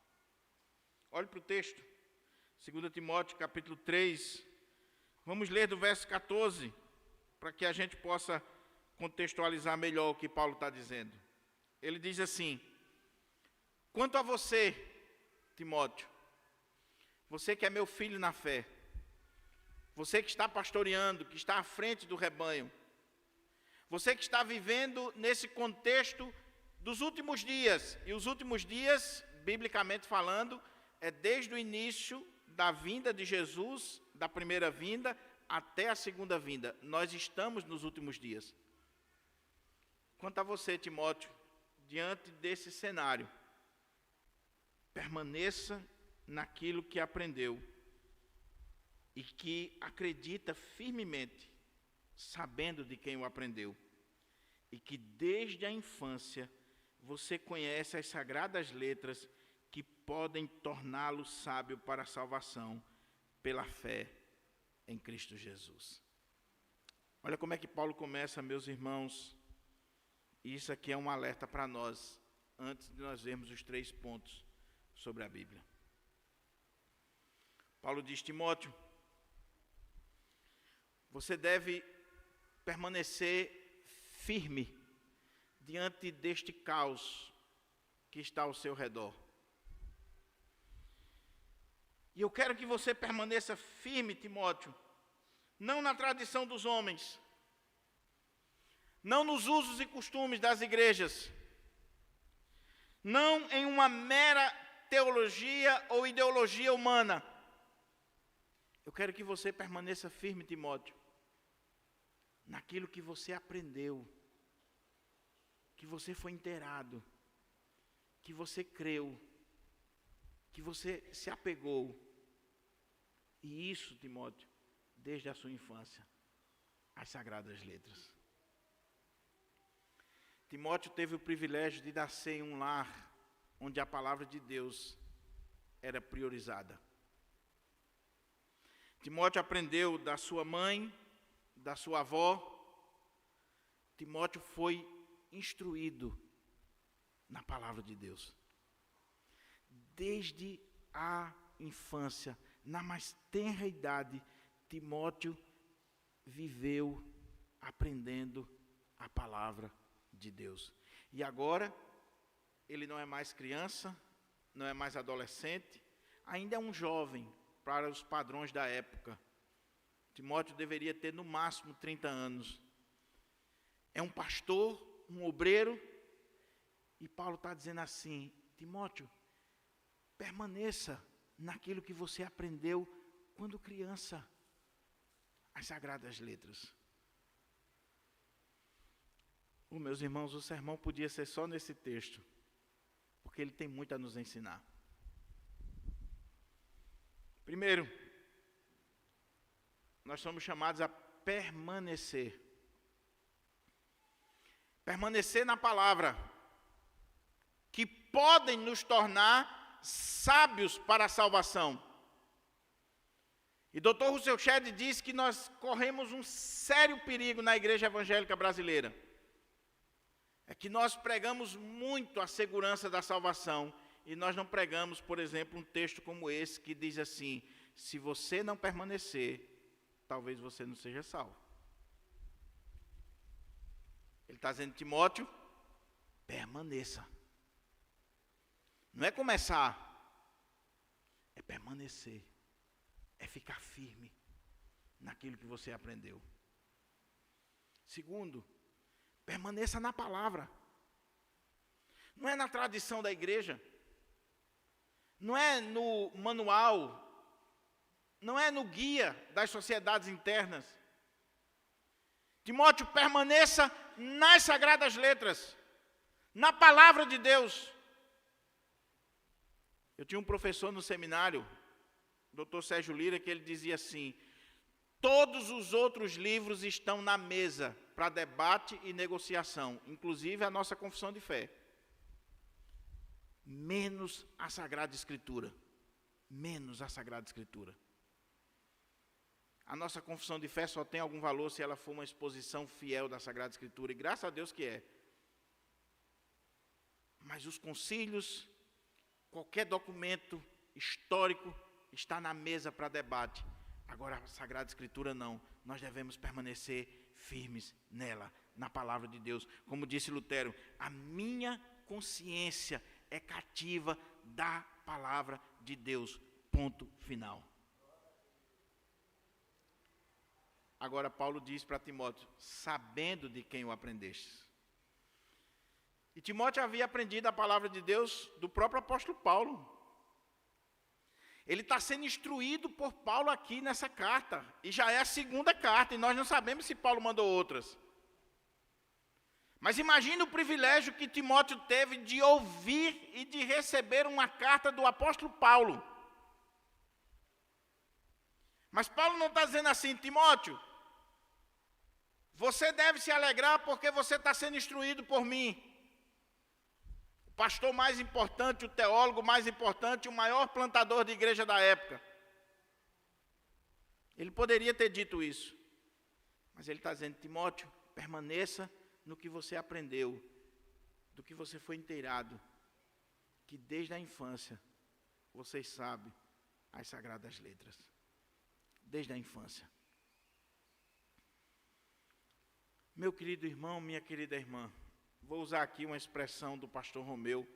Speaker 1: Olhe para o texto, 2 Timóteo capítulo 3, vamos ler do verso 14, para que a gente possa contextualizar melhor o que Paulo está dizendo. Ele diz assim: quanto a você, Timóteo, você que é meu filho na fé, você que está pastoreando, que está à frente do rebanho, você que está vivendo nesse contexto dos últimos dias, e os últimos dias, biblicamente falando, é desde o início da vinda de Jesus, da primeira vinda, até a segunda vinda. Nós estamos nos últimos dias. Quanto a você, Timóteo, diante desse cenário, permaneça naquilo que aprendeu e que acredita firmemente, sabendo de quem o aprendeu. e que desde a infância você conhece as sagradas letras que podem torná-lo sábio para a salvação pela fé em Cristo Jesus. Olha como é que Paulo começa, meus irmãos. Isso aqui é um alerta para nós, antes de nós vermos os 3 pontos sobre a Bíblia. Paulo diz: Timóteo, você deve permanecer firme diante deste caos que está ao seu redor. E eu quero que você permaneça firme, Timóteo, não na tradição dos homens, não nos usos e costumes das igrejas, não em uma mera teologia ou ideologia humana. Eu quero que você permaneça firme, Timóteo, naquilo que você aprendeu, que você foi inteirado, que você creu, que você se apegou. E isso, Timóteo, desde a sua infância, as sagradas letras. Timóteo teve o privilégio de nascer em um lar onde a palavra de Deus era priorizada. Timóteo aprendeu da sua mãe, da sua avó. Timóteo foi instruído na palavra de Deus. Desde a infância, na mais tenra idade, Timóteo viveu aprendendo a palavra de Deus. E agora, ele não é mais criança, não é mais adolescente, ainda é um jovem para os padrões da época. Timóteo deveria ter no máximo 30 anos. É um pastor, um obreiro, e Paulo está dizendo assim: Timóteo, permaneça naquilo que você aprendeu quando criança, as sagradas letras. Meus irmãos, o sermão podia ser só nesse texto, porque ele tem muito a nos ensinar. Primeiro, nós somos chamados a permanecer. Permanecer na palavra, que podem nos tornar sábios para a salvação. E Dr. Russell Shedd diz que nós corremos um sério perigo na igreja evangélica brasileira. É que nós pregamos muito a segurança da salvação e nós não pregamos, por exemplo, um texto como esse que diz assim: se você não permanecer, talvez você não seja salvo. Ele está dizendo: Timóteo, permaneça. Não é começar, é permanecer, é ficar firme naquilo que você aprendeu. Segundo, permaneça na palavra. Não é na tradição da igreja, não é no manual, não é no guia das sociedades internas. Timóteo, permaneça nas sagradas letras, na palavra de Deus. Eu tinha um professor no seminário, Dr. Sérgio Lira, que ele dizia assim: todos os outros livros estão na mesa para debate e negociação, inclusive a nossa confissão de fé, menos a Sagrada Escritura. Menos a Sagrada Escritura. A nossa confissão de fé só tem algum valor se ela for uma exposição fiel da Sagrada Escritura, e graças a Deus que é. Mas os concílios, qualquer documento histórico está na mesa para debate. Agora a Sagrada Escritura não. Nós devemos permanecer firmes nela, na palavra de Deus. Como disse Lutero, a minha consciência é cativa da palavra de Deus. Ponto final. Agora Paulo diz para Timóteo: sabendo de quem o aprendeste. E Timóteo havia aprendido a palavra de Deus do próprio apóstolo Paulo. Ele está sendo instruído por Paulo aqui nessa carta, e já é a segunda carta, e nós não sabemos se Paulo mandou outras. Mas imagine o privilégio que Timóteo teve de ouvir e de receber uma carta do apóstolo Paulo. Mas Paulo não está dizendo assim: Timóteo, Você deve se alegrar porque você está sendo instruído por mim. O pastor mais importante, o teólogo mais importante, o maior plantador de igreja da época. Ele poderia ter dito isso. Mas ele está dizendo, Timóteo, permaneça no que você aprendeu, do que você foi inteirado, que desde a infância vocês sabem as sagradas letras. Desde a infância. Meu querido irmão, minha querida irmã, vou usar aqui uma expressão do pastor Romeu,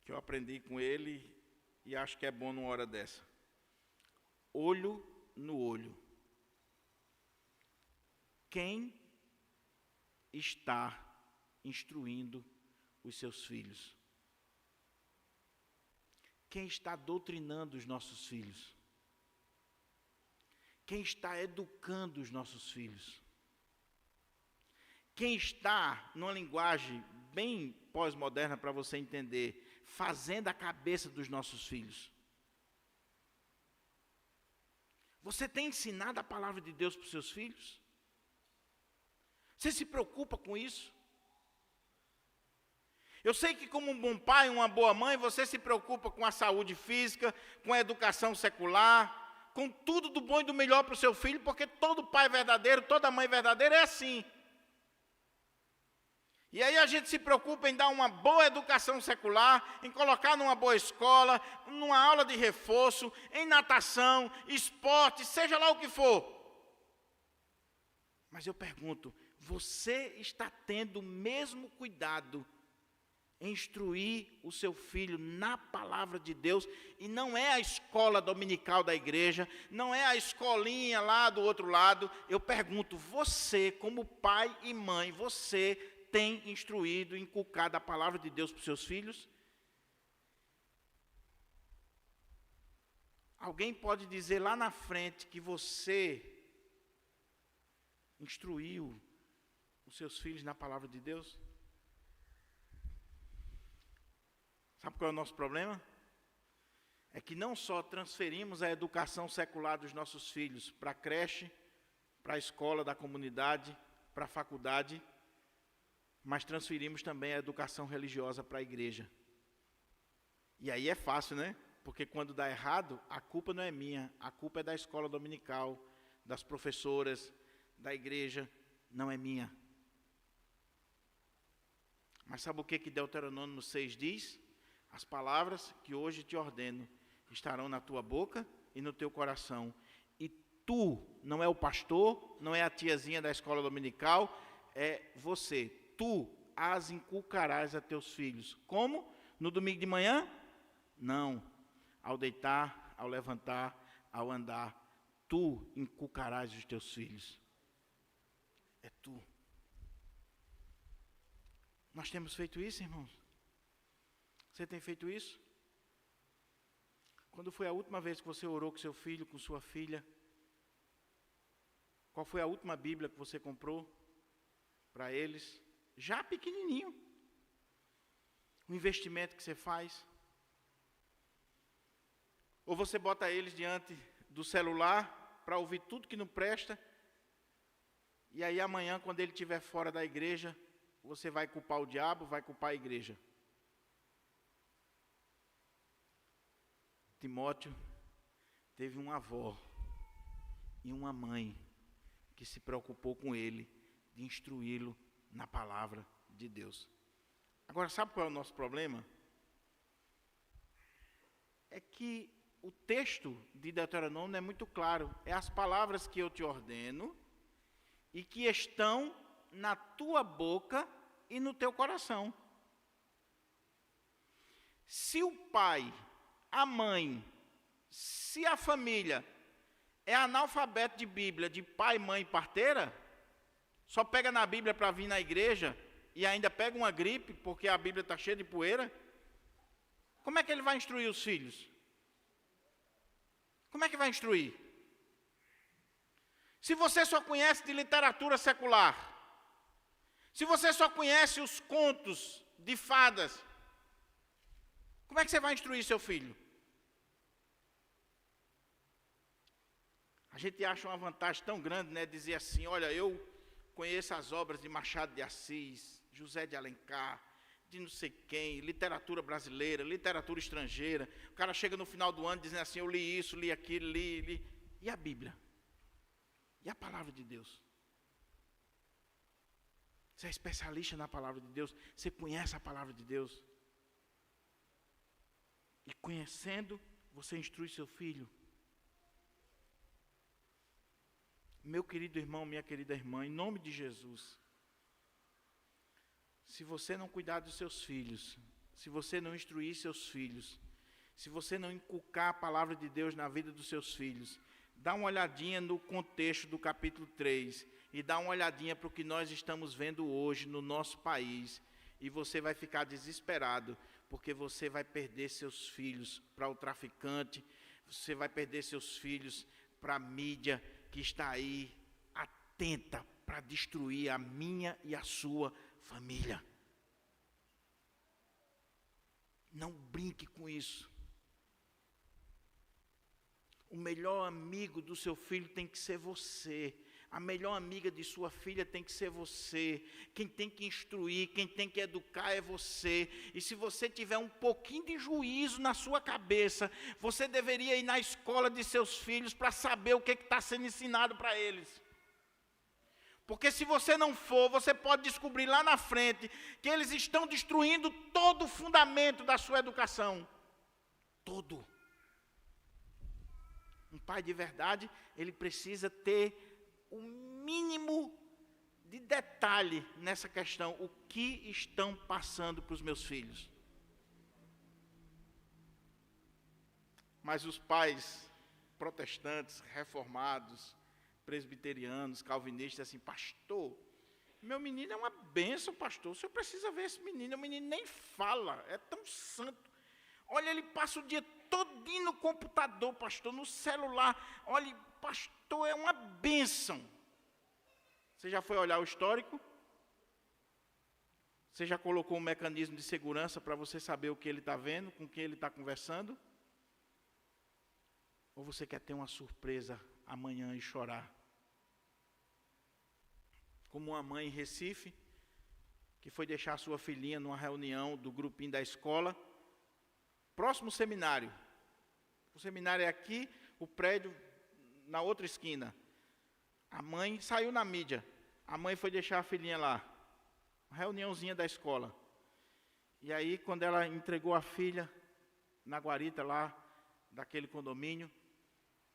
Speaker 1: que eu aprendi com ele e acho que é bom numa hora dessa. Olho no olho. Quem está instruindo os seus filhos? Quem está doutrinando os nossos filhos? Quem está educando os nossos filhos? Quem está, numa linguagem bem pós-moderna para você entender, fazendo a cabeça dos nossos filhos? Você tem ensinado a palavra de Deus para os seus filhos? Você se preocupa com isso? Eu sei que como um bom pai, uma boa mãe, você se preocupa com a saúde física, com a educação secular, com tudo do bom e do melhor para o seu filho, porque todo pai verdadeiro, toda mãe verdadeira é assim. E aí a gente se preocupa em dar uma boa educação secular, em colocar numa boa escola, numa aula de reforço, em natação, esporte, seja lá o que for. Mas eu pergunto, você está tendo o mesmo cuidado em instruir o seu filho na palavra de Deus? E não é a escola dominical da igreja, não é a escolinha lá do outro lado. Eu pergunto, você como pai e mãe, você tem instruído, inculcado a palavra de Deus para os seus filhos? Alguém pode dizer lá na frente que você instruiu os seus filhos na palavra de Deus? Sabe qual é o nosso problema? É que não só transferimos a educação secular dos nossos filhos para a creche, para a escola da comunidade, para a faculdade, mas transferimos também a educação religiosa para a igreja. E aí é fácil, né? Porque quando dá errado, a culpa não é minha, a culpa é da escola dominical, das professoras, da igreja, não é minha. Mas sabe o que Deuteronômio 6 diz? As palavras que hoje te ordeno estarão na tua boca e no teu coração. E tu, não é o pastor, não é a tiazinha da escola dominical, é você. Tu as inculcarás a teus filhos. Como? No domingo de manhã? Não. Ao deitar, ao levantar, ao andar. Tu inculcarás os teus filhos. É tu. Nós temos feito isso, irmãos? Você tem feito isso? Quando foi a última vez que você orou com seu filho, com sua filha? Qual foi a última Bíblia que você comprou para eles? Já pequenininho. O investimento que você faz. Ou você bota eles diante do celular para ouvir tudo que não presta. E aí amanhã, quando ele estiver fora da igreja, você vai culpar o diabo, vai culpar a igreja. Timóteo teve uma avó e uma mãe que se preocupou com ele, de instruí-lo na palavra de Deus. Agora, sabe qual é o nosso problema? É que o texto de Deuteronômio é muito claro. É as palavras que eu te ordeno e que estão na tua boca e no teu coração. Se o pai, a mãe, se a família é analfabeto de Bíblia, de pai, mãe e parteira, só pega na Bíblia para vir na igreja e ainda pega uma gripe porque a Bíblia está cheia de poeira, como é que ele vai instruir os filhos? Como é que vai instruir? Se você só conhece de literatura secular, se você só conhece os contos de fadas, como é que você vai instruir seu filho? A gente acha uma vantagem tão grande, né? Dizer assim, olha, eu conheça as obras de Machado de Assis, José de Alencar, de não sei quem, literatura brasileira, literatura estrangeira. O cara chega no final do ano dizendo assim, eu li isso, li aquilo, li. E a Bíblia? E a palavra de Deus? Você é especialista na palavra de Deus? Você conhece a palavra de Deus? E conhecendo, você instrui seu filho? Meu querido irmão, minha querida irmã, em nome de Jesus, se você não cuidar dos seus filhos, se você não instruir seus filhos, se você não inculcar a palavra de Deus na vida dos seus filhos, dá uma olhadinha no contexto do capítulo 3 e dá uma olhadinha para o que nós estamos vendo hoje no nosso país e você vai ficar desesperado, porque você vai perder seus filhos para o traficante, você vai perder seus filhos para a mídia que está aí atenta para destruir a minha e a sua família. Não brinque com isso. O melhor amigo do seu filho tem que ser você. A melhor amiga de sua filha tem que ser você. Quem tem que instruir, quem tem que educar é você. E se você tiver um pouquinho de juízo na sua cabeça, você deveria ir na escola de seus filhos para saber o que está sendo ensinado para eles. Porque se você não for, você pode descobrir lá na frente que eles estão destruindo todo o fundamento da sua educação. Todo. Um pai de verdade, ele precisa ter o mínimo de detalhe nessa questão. O que estão passando para os meus filhos? Mas os pais protestantes, reformados, presbiterianos, calvinistas, assim, pastor, meu menino é uma bênção, pastor, o senhor precisa ver esse menino, o menino nem fala, é tão santo. Olha, ele passa o dia todinho no computador, pastor, no celular. Olha, pastor, é uma bênção. Você já foi olhar o histórico? Você já colocou um mecanismo de segurança para você saber o que ele está vendo, com quem ele está conversando? Ou você quer ter uma surpresa amanhã e chorar? Como uma mãe em Recife, que foi deixar sua filhinha numa reunião do grupinho da escola, próximo seminário. O seminário é aqui, o prédio na outra esquina. A mãe saiu na mídia. A mãe foi deixar a filhinha lá. Uma reuniãozinha da escola. E aí, quando ela entregou a filha na guarita lá, daquele condomínio,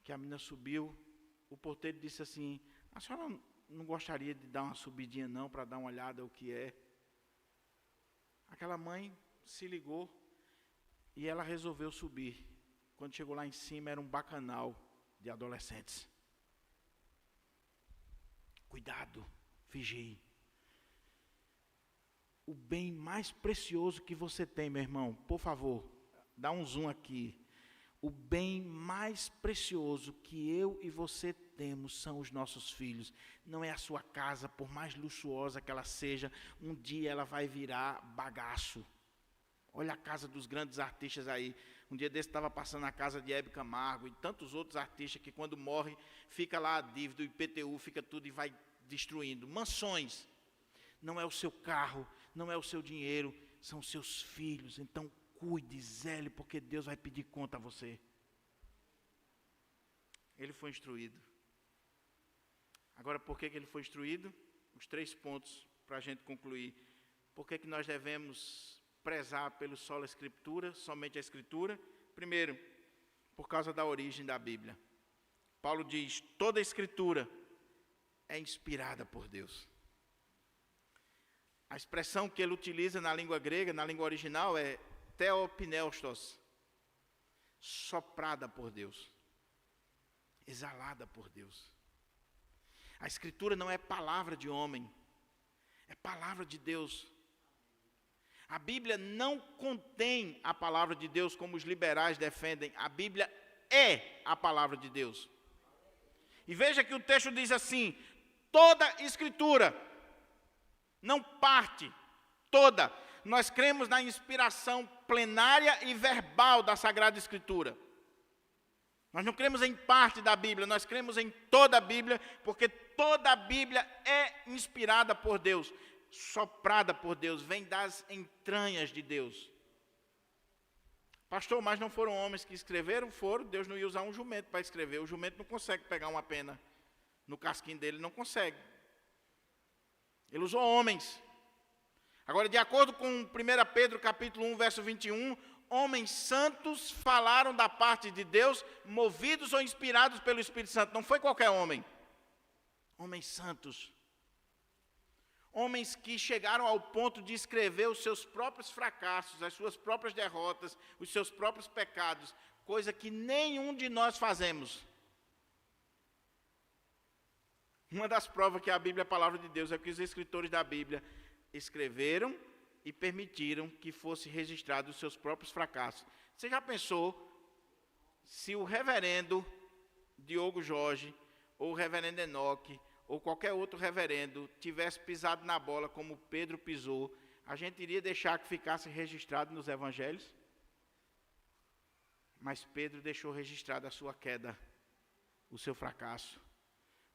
Speaker 1: que a menina subiu, o porteiro disse assim, a senhora não gostaria de dar uma subidinha não, para dar uma olhada o que é? Aquela mãe se ligou e ela resolveu subir. Quando chegou lá em cima, era um bacanal de adolescentes. Cuidado, vigie. O bem mais precioso que você tem, meu irmão, por favor, dá um zoom aqui. O bem mais precioso que eu e você temos são os nossos filhos. Não é a sua casa, por mais luxuosa que ela seja, um dia ela vai virar bagaço. Olha a casa dos grandes artistas aí. Um dia desse estava passando a casa de Hebe Camargo e tantos outros artistas que quando morrem, fica lá a dívida, o IPTU fica tudo e vai destruindo. Mansões. Não é o seu carro, não é o seu dinheiro, são os seus filhos. Então cuide, zele, porque Deus vai pedir conta a você. Ele foi instruído. Agora, por que ele foi instruído? Os 3 pontos para a gente concluir. Por que nós devemos prezar pelo sola escritura, somente a escritura? Primeiro, por causa da origem da Bíblia. Paulo diz, toda a escritura é inspirada por Deus. A expressão que ele utiliza na língua grega, na língua original, é theopneustos, soprada por Deus, exalada por Deus. A escritura não é palavra de homem, é palavra de Deus. A Bíblia não contém a palavra de Deus como os liberais defendem. A Bíblia é a palavra de Deus. E veja que o texto diz assim, toda escritura, não parte, toda. Nós cremos na inspiração plenária e verbal da Sagrada Escritura. Nós não cremos em parte da Bíblia, nós cremos em toda a Bíblia, porque toda a Bíblia é inspirada por Deus, soprada por Deus, vem das entranhas de Deus. Pastor, mas não foram homens que escreveram? Foram, Deus não ia usar um jumento para escrever, o jumento não consegue pegar uma pena no casquinho dele, não consegue. Ele usou homens. Agora, de acordo com 1 Pedro capítulo 1, verso 21, homens santos falaram da parte de Deus, movidos ou inspirados pelo Espírito Santo. Não foi qualquer homem. Homens santos. Homens que chegaram ao ponto de escrever os seus próprios fracassos, as suas próprias derrotas, os seus próprios pecados, coisa que nenhum de nós fazemos. Uma das provas que a Bíblia é a palavra de Deus é que os escritores da Bíblia escreveram e permitiram que fosse registrado os seus próprios fracassos. Você já pensou se o reverendo Diogo Jorge, ou o reverendo Enoque, ou qualquer outro reverendo tivesse pisado na bola como Pedro pisou, a gente iria deixar que ficasse registrado nos evangelhos? Mas Pedro deixou registrado a sua queda, o seu fracasso.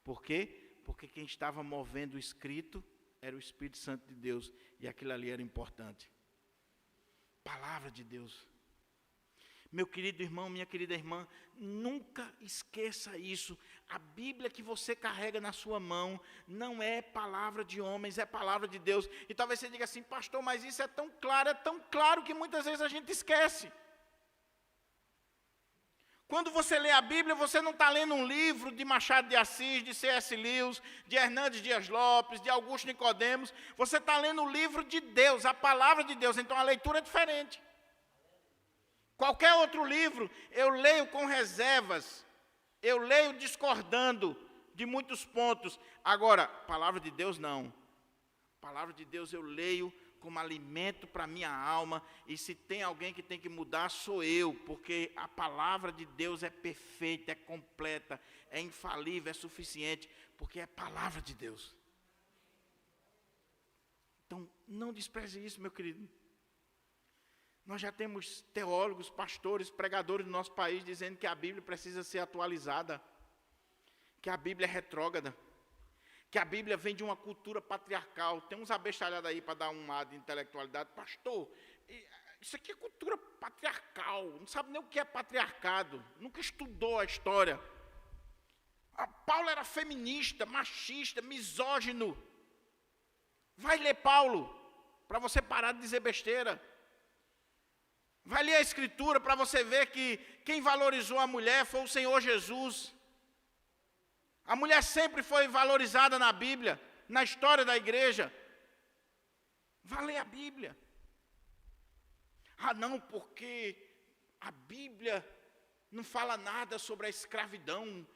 Speaker 1: Por quê? Porque quem estava movendo o escrito era o Espírito Santo de Deus, e aquilo ali era importante. Palavra de Deus. Meu querido irmão, minha querida irmã, nunca esqueça isso. A Bíblia que você carrega na sua mão não é palavra de homens, é palavra de Deus. E talvez você diga assim, pastor, mas isso é tão claro que muitas vezes a gente esquece. Quando você lê a Bíblia, você não está lendo um livro de Machado de Assis, de C.S. Lewis, de Hernandes Dias Lopes, de Augusto Nicodemos. Você está lendo o livro de Deus, a palavra de Deus. Então a leitura é diferente. Qualquer outro livro, eu leio com reservas. Eu leio discordando de muitos pontos. Agora, palavra de Deus não. Palavra de Deus eu leio como alimento para a minha alma, e se tem alguém que tem que mudar, sou eu, porque a palavra de Deus é perfeita, é completa, é infalível, é suficiente, porque é palavra de Deus. Então, não despreze isso, meu querido. Nós já temos teólogos, pastores, pregadores do nosso país dizendo que a Bíblia precisa ser atualizada, que a Bíblia é retrógrada, que a Bíblia vem de uma cultura patriarcal. Tem uns abestalhados aí para dar um ar de intelectualidade. Pastor, isso aqui é cultura patriarcal, não sabe nem o que é patriarcado, nunca estudou a história. Paulo era feminista, machista, misógino. Vai ler Paulo, para você parar de dizer besteira. Vai ler a Escritura para você ver que quem valorizou a mulher foi o Senhor Jesus. A mulher sempre foi valorizada na Bíblia, na história da igreja. Vá ler a Bíblia. Ah, não, porque a Bíblia não fala nada sobre a escravidão.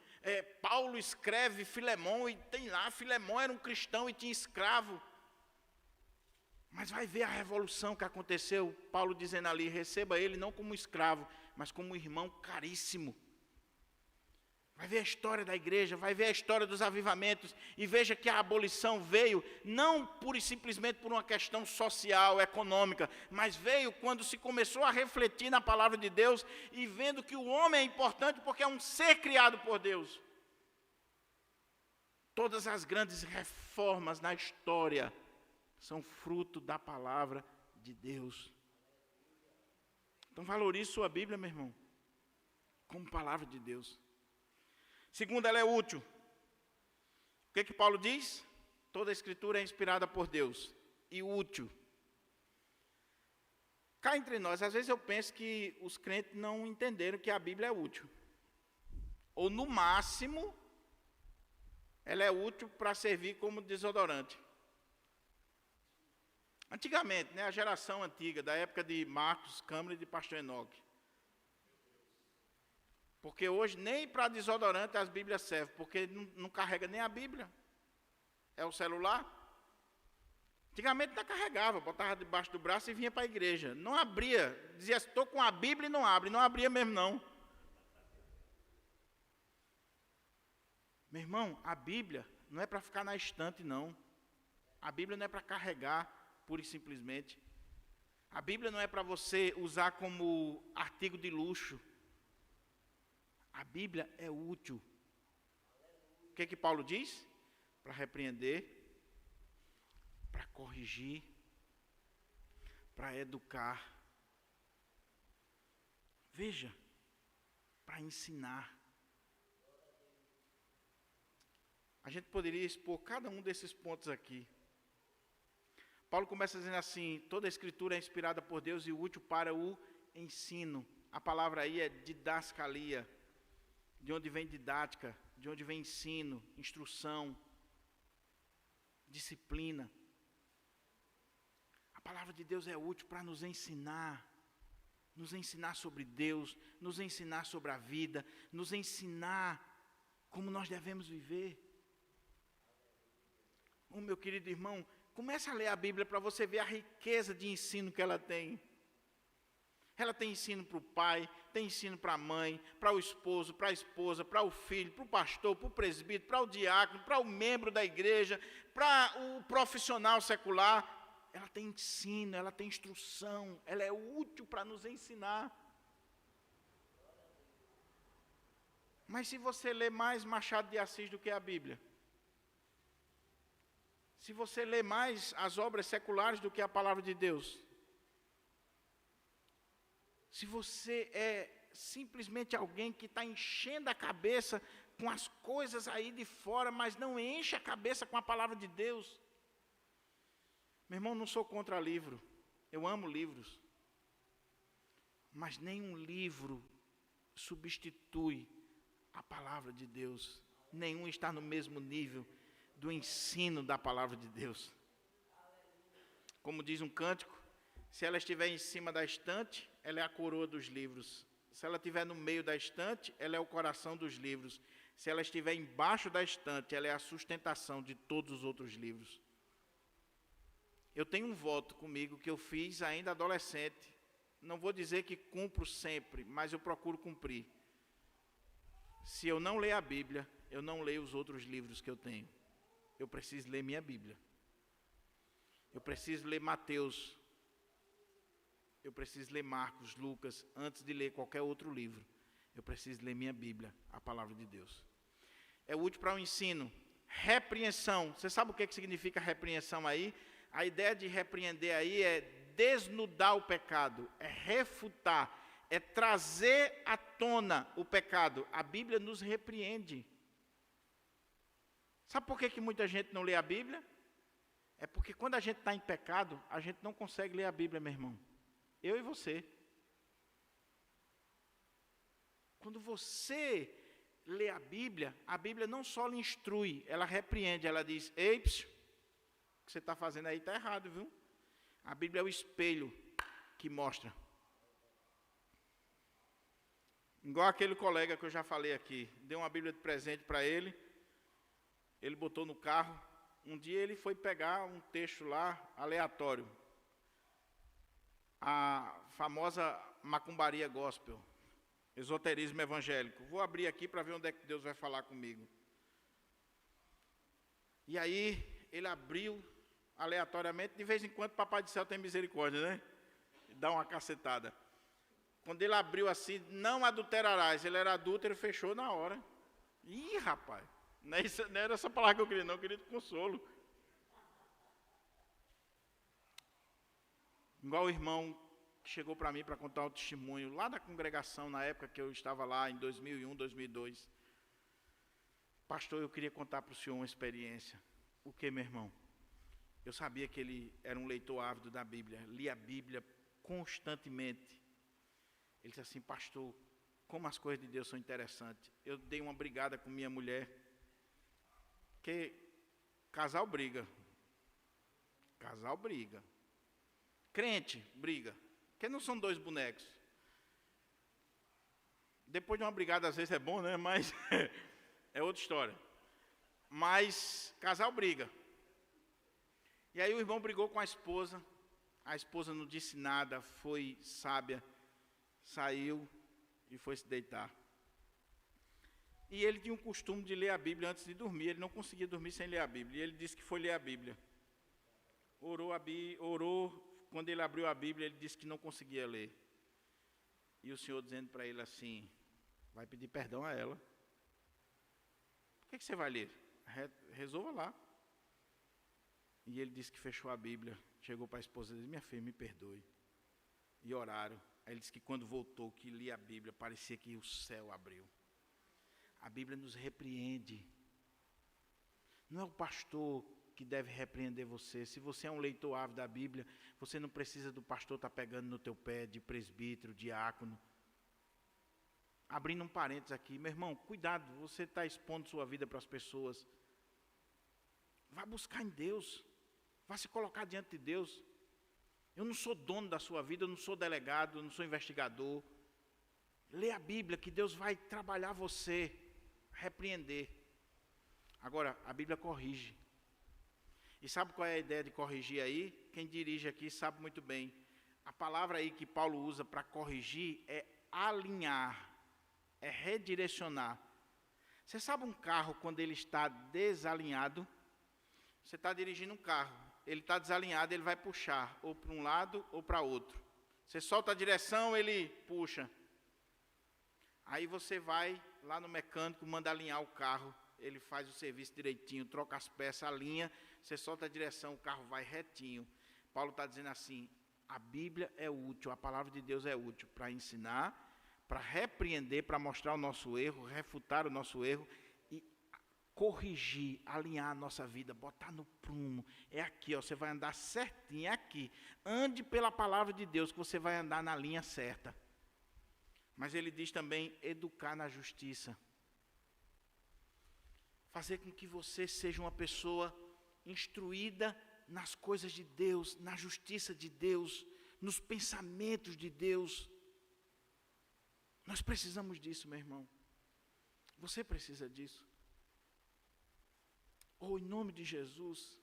Speaker 1: Paulo escreve Filemão e tem lá, Filemão era um cristão e tinha escravo. Mas vai ver a revolução que aconteceu, Paulo dizendo ali, receba ele não como escravo, mas como um irmão caríssimo. Vai ver a história da igreja, vai ver a história dos avivamentos, e veja que a abolição veio, não pura e simplesmente por uma questão social, econômica, mas veio quando se começou a refletir na palavra de Deus, e vendo que o homem é importante porque é um ser criado por Deus. Todas as grandes reformas na história são fruto da palavra de Deus. Então valorize sua Bíblia, meu irmão, como palavra de Deus. Segundo, ela é útil. O que Paulo diz? Toda a Escritura é inspirada por Deus e útil. Cá entre nós, às vezes eu penso que os crentes não entenderam que a Bíblia é útil. Ou no máximo, ela é útil para servir como desodorante. Antigamente, a geração antiga, da época de Marcos Câmara e de pastor Enoque. Porque hoje nem para desodorante as Bíblias servem, porque não carrega nem a Bíblia. É o celular. Antigamente não carregava, botava debaixo do braço e vinha para a igreja. Não abria, dizia, estou com a Bíblia e não abre. Não abria mesmo não. Meu irmão, a Bíblia não é para ficar na estante não. A Bíblia não é para carregar, pura e simplesmente. A Bíblia não é para você usar como artigo de luxo. A Bíblia é útil. O que Paulo diz? Para repreender, para corrigir, para educar. Veja, para ensinar. A gente poderia expor cada um desses pontos aqui. Paulo começa dizendo assim: toda a escritura é inspirada por Deus e útil para o ensino. A palavra aí é didascalia, de onde vem didática, de onde vem ensino, instrução, disciplina. A palavra de Deus é útil para nos ensinar sobre Deus, nos ensinar sobre a vida, nos ensinar como nós devemos viver. Meu querido irmão, comece a ler a Bíblia para você ver a riqueza de ensino que ela tem. Ela tem ensino para o pai, tem ensino para a mãe, para o esposo, para a esposa, para o filho, para o pastor, para o presbítero, para o diácono, para o membro da igreja, para o profissional secular. Ela tem ensino, ela tem instrução, ela é útil para nos ensinar. Mas se você lê mais Machado de Assis do que a Bíblia, se você lê mais as obras seculares do que a palavra de Deus, se você é simplesmente alguém que está enchendo a cabeça com as coisas aí de fora, mas não enche a cabeça com a palavra de Deus. Meu irmão, não sou contra livro, eu amo livros, mas nenhum livro substitui a palavra de Deus, nenhum está no mesmo nível do ensino da palavra de Deus. Como diz um cântico, se ela estiver em cima da estante, ela é a coroa dos livros. Se ela estiver no meio da estante, ela é o coração dos livros. Se ela estiver embaixo da estante, ela é a sustentação de todos os outros livros. Eu tenho um voto comigo que eu fiz ainda adolescente. Não vou dizer que cumpro sempre, mas eu procuro cumprir. Se eu não ler a Bíblia, eu não leio os outros livros que eu tenho. Eu preciso ler minha Bíblia. Eu preciso ler Mateus. Eu preciso ler Marcos, Lucas, antes de ler qualquer outro livro. Eu preciso ler minha Bíblia, a palavra de Deus. É útil para o ensino. Repreensão. Você sabe o que significa repreensão aí? A ideia de repreender aí é desnudar o pecado, é refutar, é trazer à tona o pecado. A Bíblia nos repreende. Sabe por que muita gente não lê a Bíblia? É porque quando a gente está em pecado, a gente não consegue ler a Bíblia, meu irmão. Eu e você. Quando você lê a Bíblia não só lhe instrui, ela repreende, ela diz: ei, o que você está fazendo aí está errado, viu? A Bíblia é o espelho que mostra. Igual aquele colega que eu já falei aqui, dei uma Bíblia de presente para ele, ele botou no carro, um dia ele foi pegar um texto lá, aleatório, a famosa macumbaria gospel, esoterismo evangélico. Vou abrir aqui para ver onde é que Deus vai falar comigo. E aí, ele abriu aleatoriamente, de vez em quando Papai do Céu tem misericórdia, né? Dá uma cacetada. Quando ele abriu assim, não adulterarás, ele era adúltero, fechou na hora. Ih, rapaz, não era essa palavra que eu queria, não, eu queria de consolo. Igual o irmão que chegou para mim para contar um testemunho, lá da congregação, na época que eu estava lá, em 2001, 2002. Pastor, eu queria contar para o senhor uma experiência. O que, meu irmão? Eu sabia que ele era um leitor ávido da Bíblia, lia a Bíblia constantemente. Ele disse assim: pastor, como as coisas de Deus são interessantes. Eu dei uma brigada com minha mulher, que casal briga. Casal briga. Crente briga. Porque não são dois bonecos. Depois de uma brigada, às vezes é bom, né? Mas é outra história. Mas casal briga. E aí o irmão brigou com a esposa não disse nada, foi sábia, saiu e foi se deitar. E ele tinha um costume de ler a Bíblia antes de dormir, ele não conseguia dormir sem ler a Bíblia, e ele disse que foi ler a Bíblia. Orou, quando ele abriu a Bíblia, ele disse que não conseguia ler. E o Senhor dizendo para ele assim: vai pedir perdão a ela. Por que você vai ler? Resolva lá. E ele disse que fechou a Bíblia, chegou para a esposa e disse: minha filha, me perdoe. E oraram. Aí ele disse que quando voltou, que lia a Bíblia, parecia que o céu abriu. A Bíblia nos repreende. Não é o pastor que deve repreender você. Se você é um leitor ávido da Bíblia, você não precisa do pastor estar pegando no teu pé, de presbítero, diácono. Abrindo um parênteses aqui, meu irmão, cuidado, você está expondo sua vida para as pessoas. Vá buscar em Deus. Vá se colocar diante de Deus. Eu não sou dono da sua vida, eu não sou delegado, eu não sou investigador. Lê a Bíblia, que Deus vai trabalhar você, repreender. Agora, a Bíblia corrige. E sabe qual é a ideia de corrigir aí? Quem dirige aqui sabe muito bem. A palavra aí que Paulo usa para corrigir é alinhar, é redirecionar. Você sabe um carro quando ele está desalinhado? Você está dirigindo um carro, ele está desalinhado, ele vai puxar ou para um lado ou para outro. Você solta a direção, ele puxa. Aí você vai lá no mecânico, manda alinhar o carro, ele faz o serviço direitinho, troca as peças, alinha, você solta a direção, o carro vai retinho. Paulo está dizendo assim, a Bíblia é útil, a palavra de Deus é útil para ensinar, para repreender, para mostrar o nosso erro, refutar o nosso erro e corrigir, alinhar a nossa vida, botar no prumo. É aqui, ó, você vai andar certinho, é aqui. Ande pela palavra de Deus que você vai andar na linha certa. Mas ele diz também, educar na justiça. Fazer com que você seja uma pessoa instruída nas coisas de Deus, na justiça de Deus, nos pensamentos de Deus. Nós precisamos disso, meu irmão. Você precisa disso. Em nome de Jesus.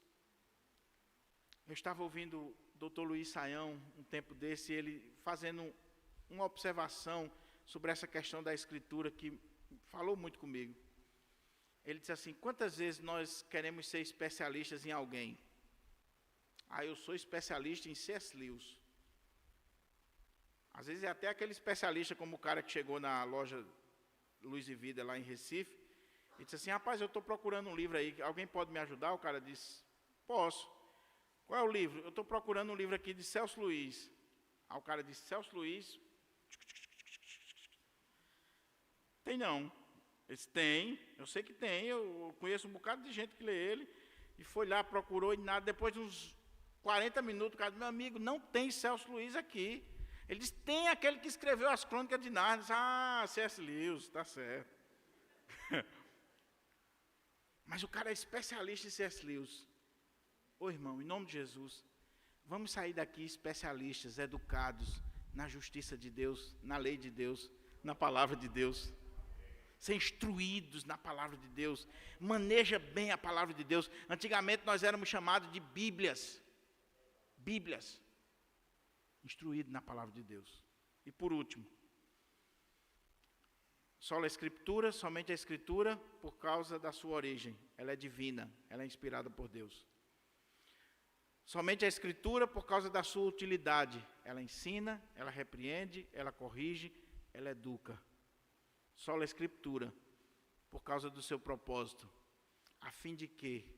Speaker 1: Eu estava ouvindo o Dr. Luiz Saião, um tempo desse, ele fazendo uma observação sobre essa questão da Escritura, que falou muito comigo. Ele disse assim, quantas vezes nós queremos ser especialistas em alguém? Eu sou especialista em C.S. Lewis. Às vezes é até aquele especialista, como o cara que chegou na loja Luz e Vida, lá em Recife, e disse assim, rapaz, eu estou procurando um livro aí, alguém pode me ajudar? O cara disse, posso. Qual é o livro? Eu estou procurando um livro aqui de Celso Luiz. Aí o cara disse, Celso Luiz? Tem não. Ele disse, tem, eu sei que tem, eu conheço um bocado de gente que lê ele, e foi lá, procurou e nada, depois de uns 40 minutos, o cara disse, meu amigo, não tem Celso Luiz aqui. Ele disse, tem aquele que escreveu as Crônicas de Nárnia. C.S. Lewis, está certo. Mas o cara é especialista em C.S. Lewis. Irmão, em nome de Jesus, vamos sair daqui especialistas, educados na justiça de Deus, na lei de Deus, na palavra de Deus. Ser instruídos na palavra de Deus. Maneja bem a palavra de Deus. Antigamente nós éramos chamados de Bíblias. Bíblias. Instruído na palavra de Deus. E por último, só a Escritura, somente a Escritura, por causa da sua origem. Ela é divina, ela é inspirada por Deus. Somente a Escritura, por causa da sua utilidade. Ela ensina, ela repreende, ela corrige, ela educa. Só a Escritura, por causa do seu propósito, a fim de que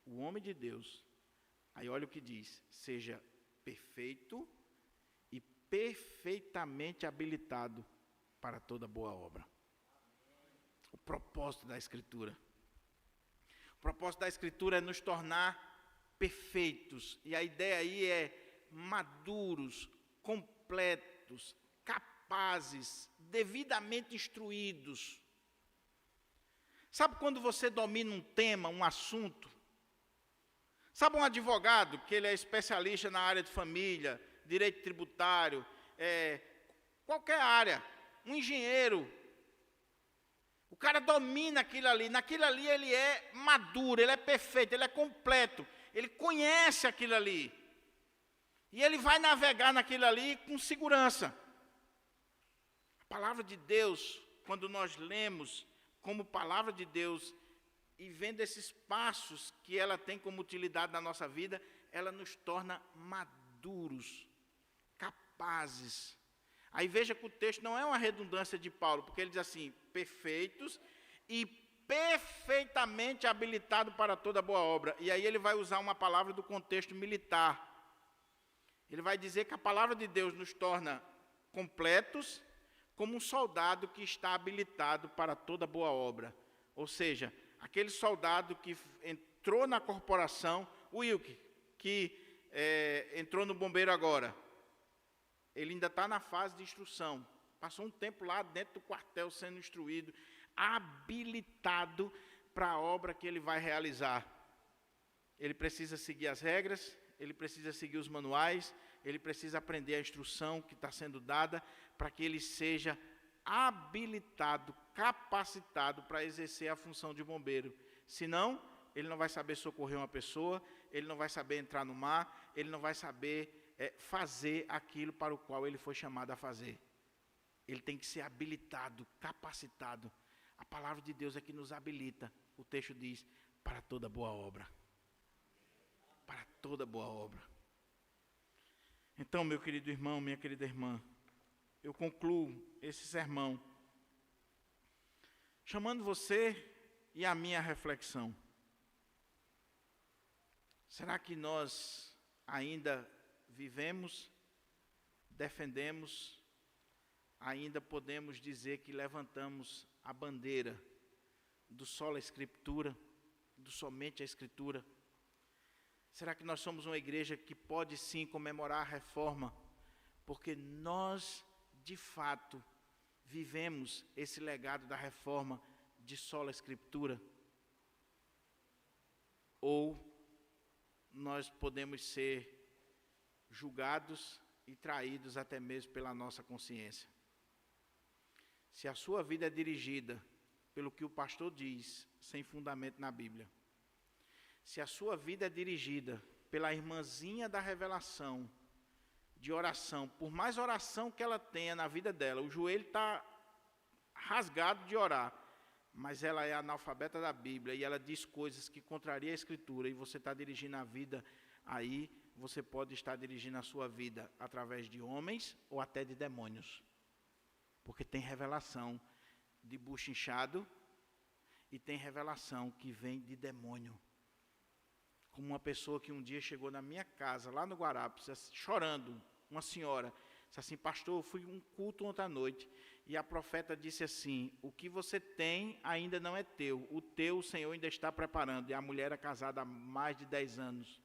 Speaker 1: o homem de Deus, aí olha o que diz, seja perfeito e perfeitamente habilitado para toda boa obra. O propósito da Escritura. O propósito da Escritura é nos tornar perfeitos. E a ideia aí é maduros, completos, capazes, devidamente instruídos. Sabe quando você domina um tema, um assunto? Sabe um advogado, que ele é especialista na área de família, direito tributário, qualquer área, um engenheiro. O cara domina aquilo ali, naquilo ali ele é maduro, ele é perfeito, ele é completo, ele conhece aquilo ali. E ele vai navegar naquilo ali com segurança. A palavra de Deus, quando nós lemos como palavra de Deus e vendo esses passos que ela tem como utilidade na nossa vida, ela nos torna maduros, capazes. Aí veja que o texto não é uma redundância de Paulo, porque ele diz assim, perfeitos e perfeitamente habilitado para toda boa obra. E aí ele vai usar uma palavra do contexto militar. Ele vai dizer que a palavra de Deus nos torna completos como um soldado que está habilitado para toda boa obra. Ou seja, aquele soldado que entrou na corporação, o Wilke, que entrou no bombeiro agora, ele ainda está na fase de instrução. Passou um tempo lá dentro do quartel sendo instruído, habilitado para a obra que ele vai realizar. Ele precisa seguir as regras, ele precisa seguir os manuais, ele precisa aprender a instrução que está sendo dada para que ele seja habilitado, capacitado para exercer a função de bombeiro. Senão, ele não vai saber socorrer uma pessoa, ele não vai saber entrar no mar, ele não vai saber fazer aquilo para o qual ele foi chamado a fazer. Ele tem que ser habilitado, capacitado. A palavra de Deus é que nos habilita. O texto diz, para toda boa obra. Para toda boa obra. Então, meu querido irmão, minha querida irmã, eu concluo esse sermão chamando você e a minha reflexão. Será que nós ainda vivemos, defendemos, ainda podemos dizer que levantamos a bandeira do sola Escritura, do somente a Escritura? Será que nós somos uma igreja que pode sim comemorar a reforma, porque nós, de fato, vivemos esse legado da reforma de sola Escritura? Ou nós podemos ser julgados e traídos até mesmo pela nossa consciência? Se a sua vida é dirigida pelo que o pastor diz, sem fundamento na Bíblia, se a sua vida é dirigida pela irmãzinha da revelação, de oração, por mais oração que ela tenha na vida dela, o joelho está rasgado de orar, mas ela é analfabeta da Bíblia e ela diz coisas que contrariam a Escritura, e você está dirigindo a vida aí, você pode estar dirigindo a sua vida através de homens ou até de demônios. Porque tem revelação de bucho inchado e tem revelação que vem de demônio. Como uma pessoa que um dia chegou na minha casa, lá no Guarapes, chorando, uma senhora, disse assim, pastor, eu fui a um culto ontem à noite, e a profeta disse assim, o que você tem ainda não é teu, o teu o Senhor ainda está preparando. E a mulher era casada há mais de 10 anos.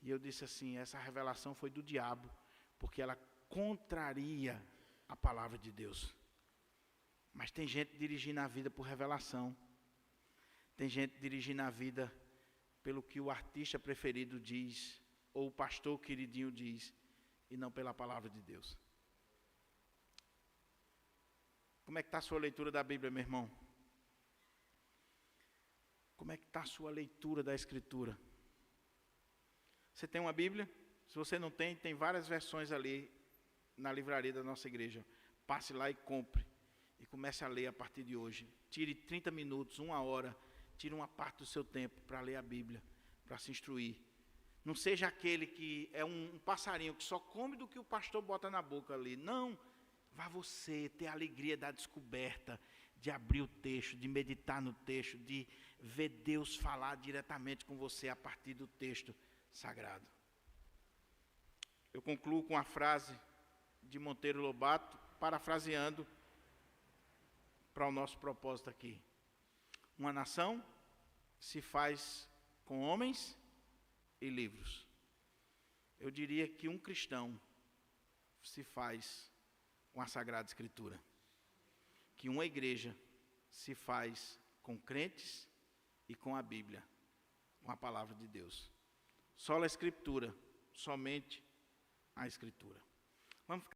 Speaker 1: E eu disse assim, essa revelação foi do diabo, porque ela contraria a palavra de Deus. Mas tem gente dirigindo a vida por revelação. Tem gente dirigindo a vida pelo que o artista preferido diz, ou o pastor queridinho diz, e não pela palavra de Deus. Como é que está a sua leitura da Bíblia, meu irmão? Como é que está a sua leitura da Escritura? Você tem uma Bíblia? Se você não tem, tem várias versões ali na livraria da nossa igreja. Passe lá e compre. E comece a ler a partir de hoje. Tire 30 minutos, 1 hora. Tire uma parte do seu tempo para ler a Bíblia, para se instruir. Não seja aquele que é um passarinho que só come do que o pastor bota na boca ali. Não. Vá você ter a alegria da descoberta, de abrir o texto, de meditar no texto, de ver Deus falar diretamente com você a partir do texto sagrado. Eu concluo com a frase de Monteiro Lobato, parafraseando para o nosso propósito aqui. Uma nação se faz com homens e livros. Eu diria que um cristão se faz com a Sagrada Escritura. Que uma igreja se faz com crentes e com a Bíblia, com a palavra de Deus. Só a Escritura, somente a Escritura. Vamos ficar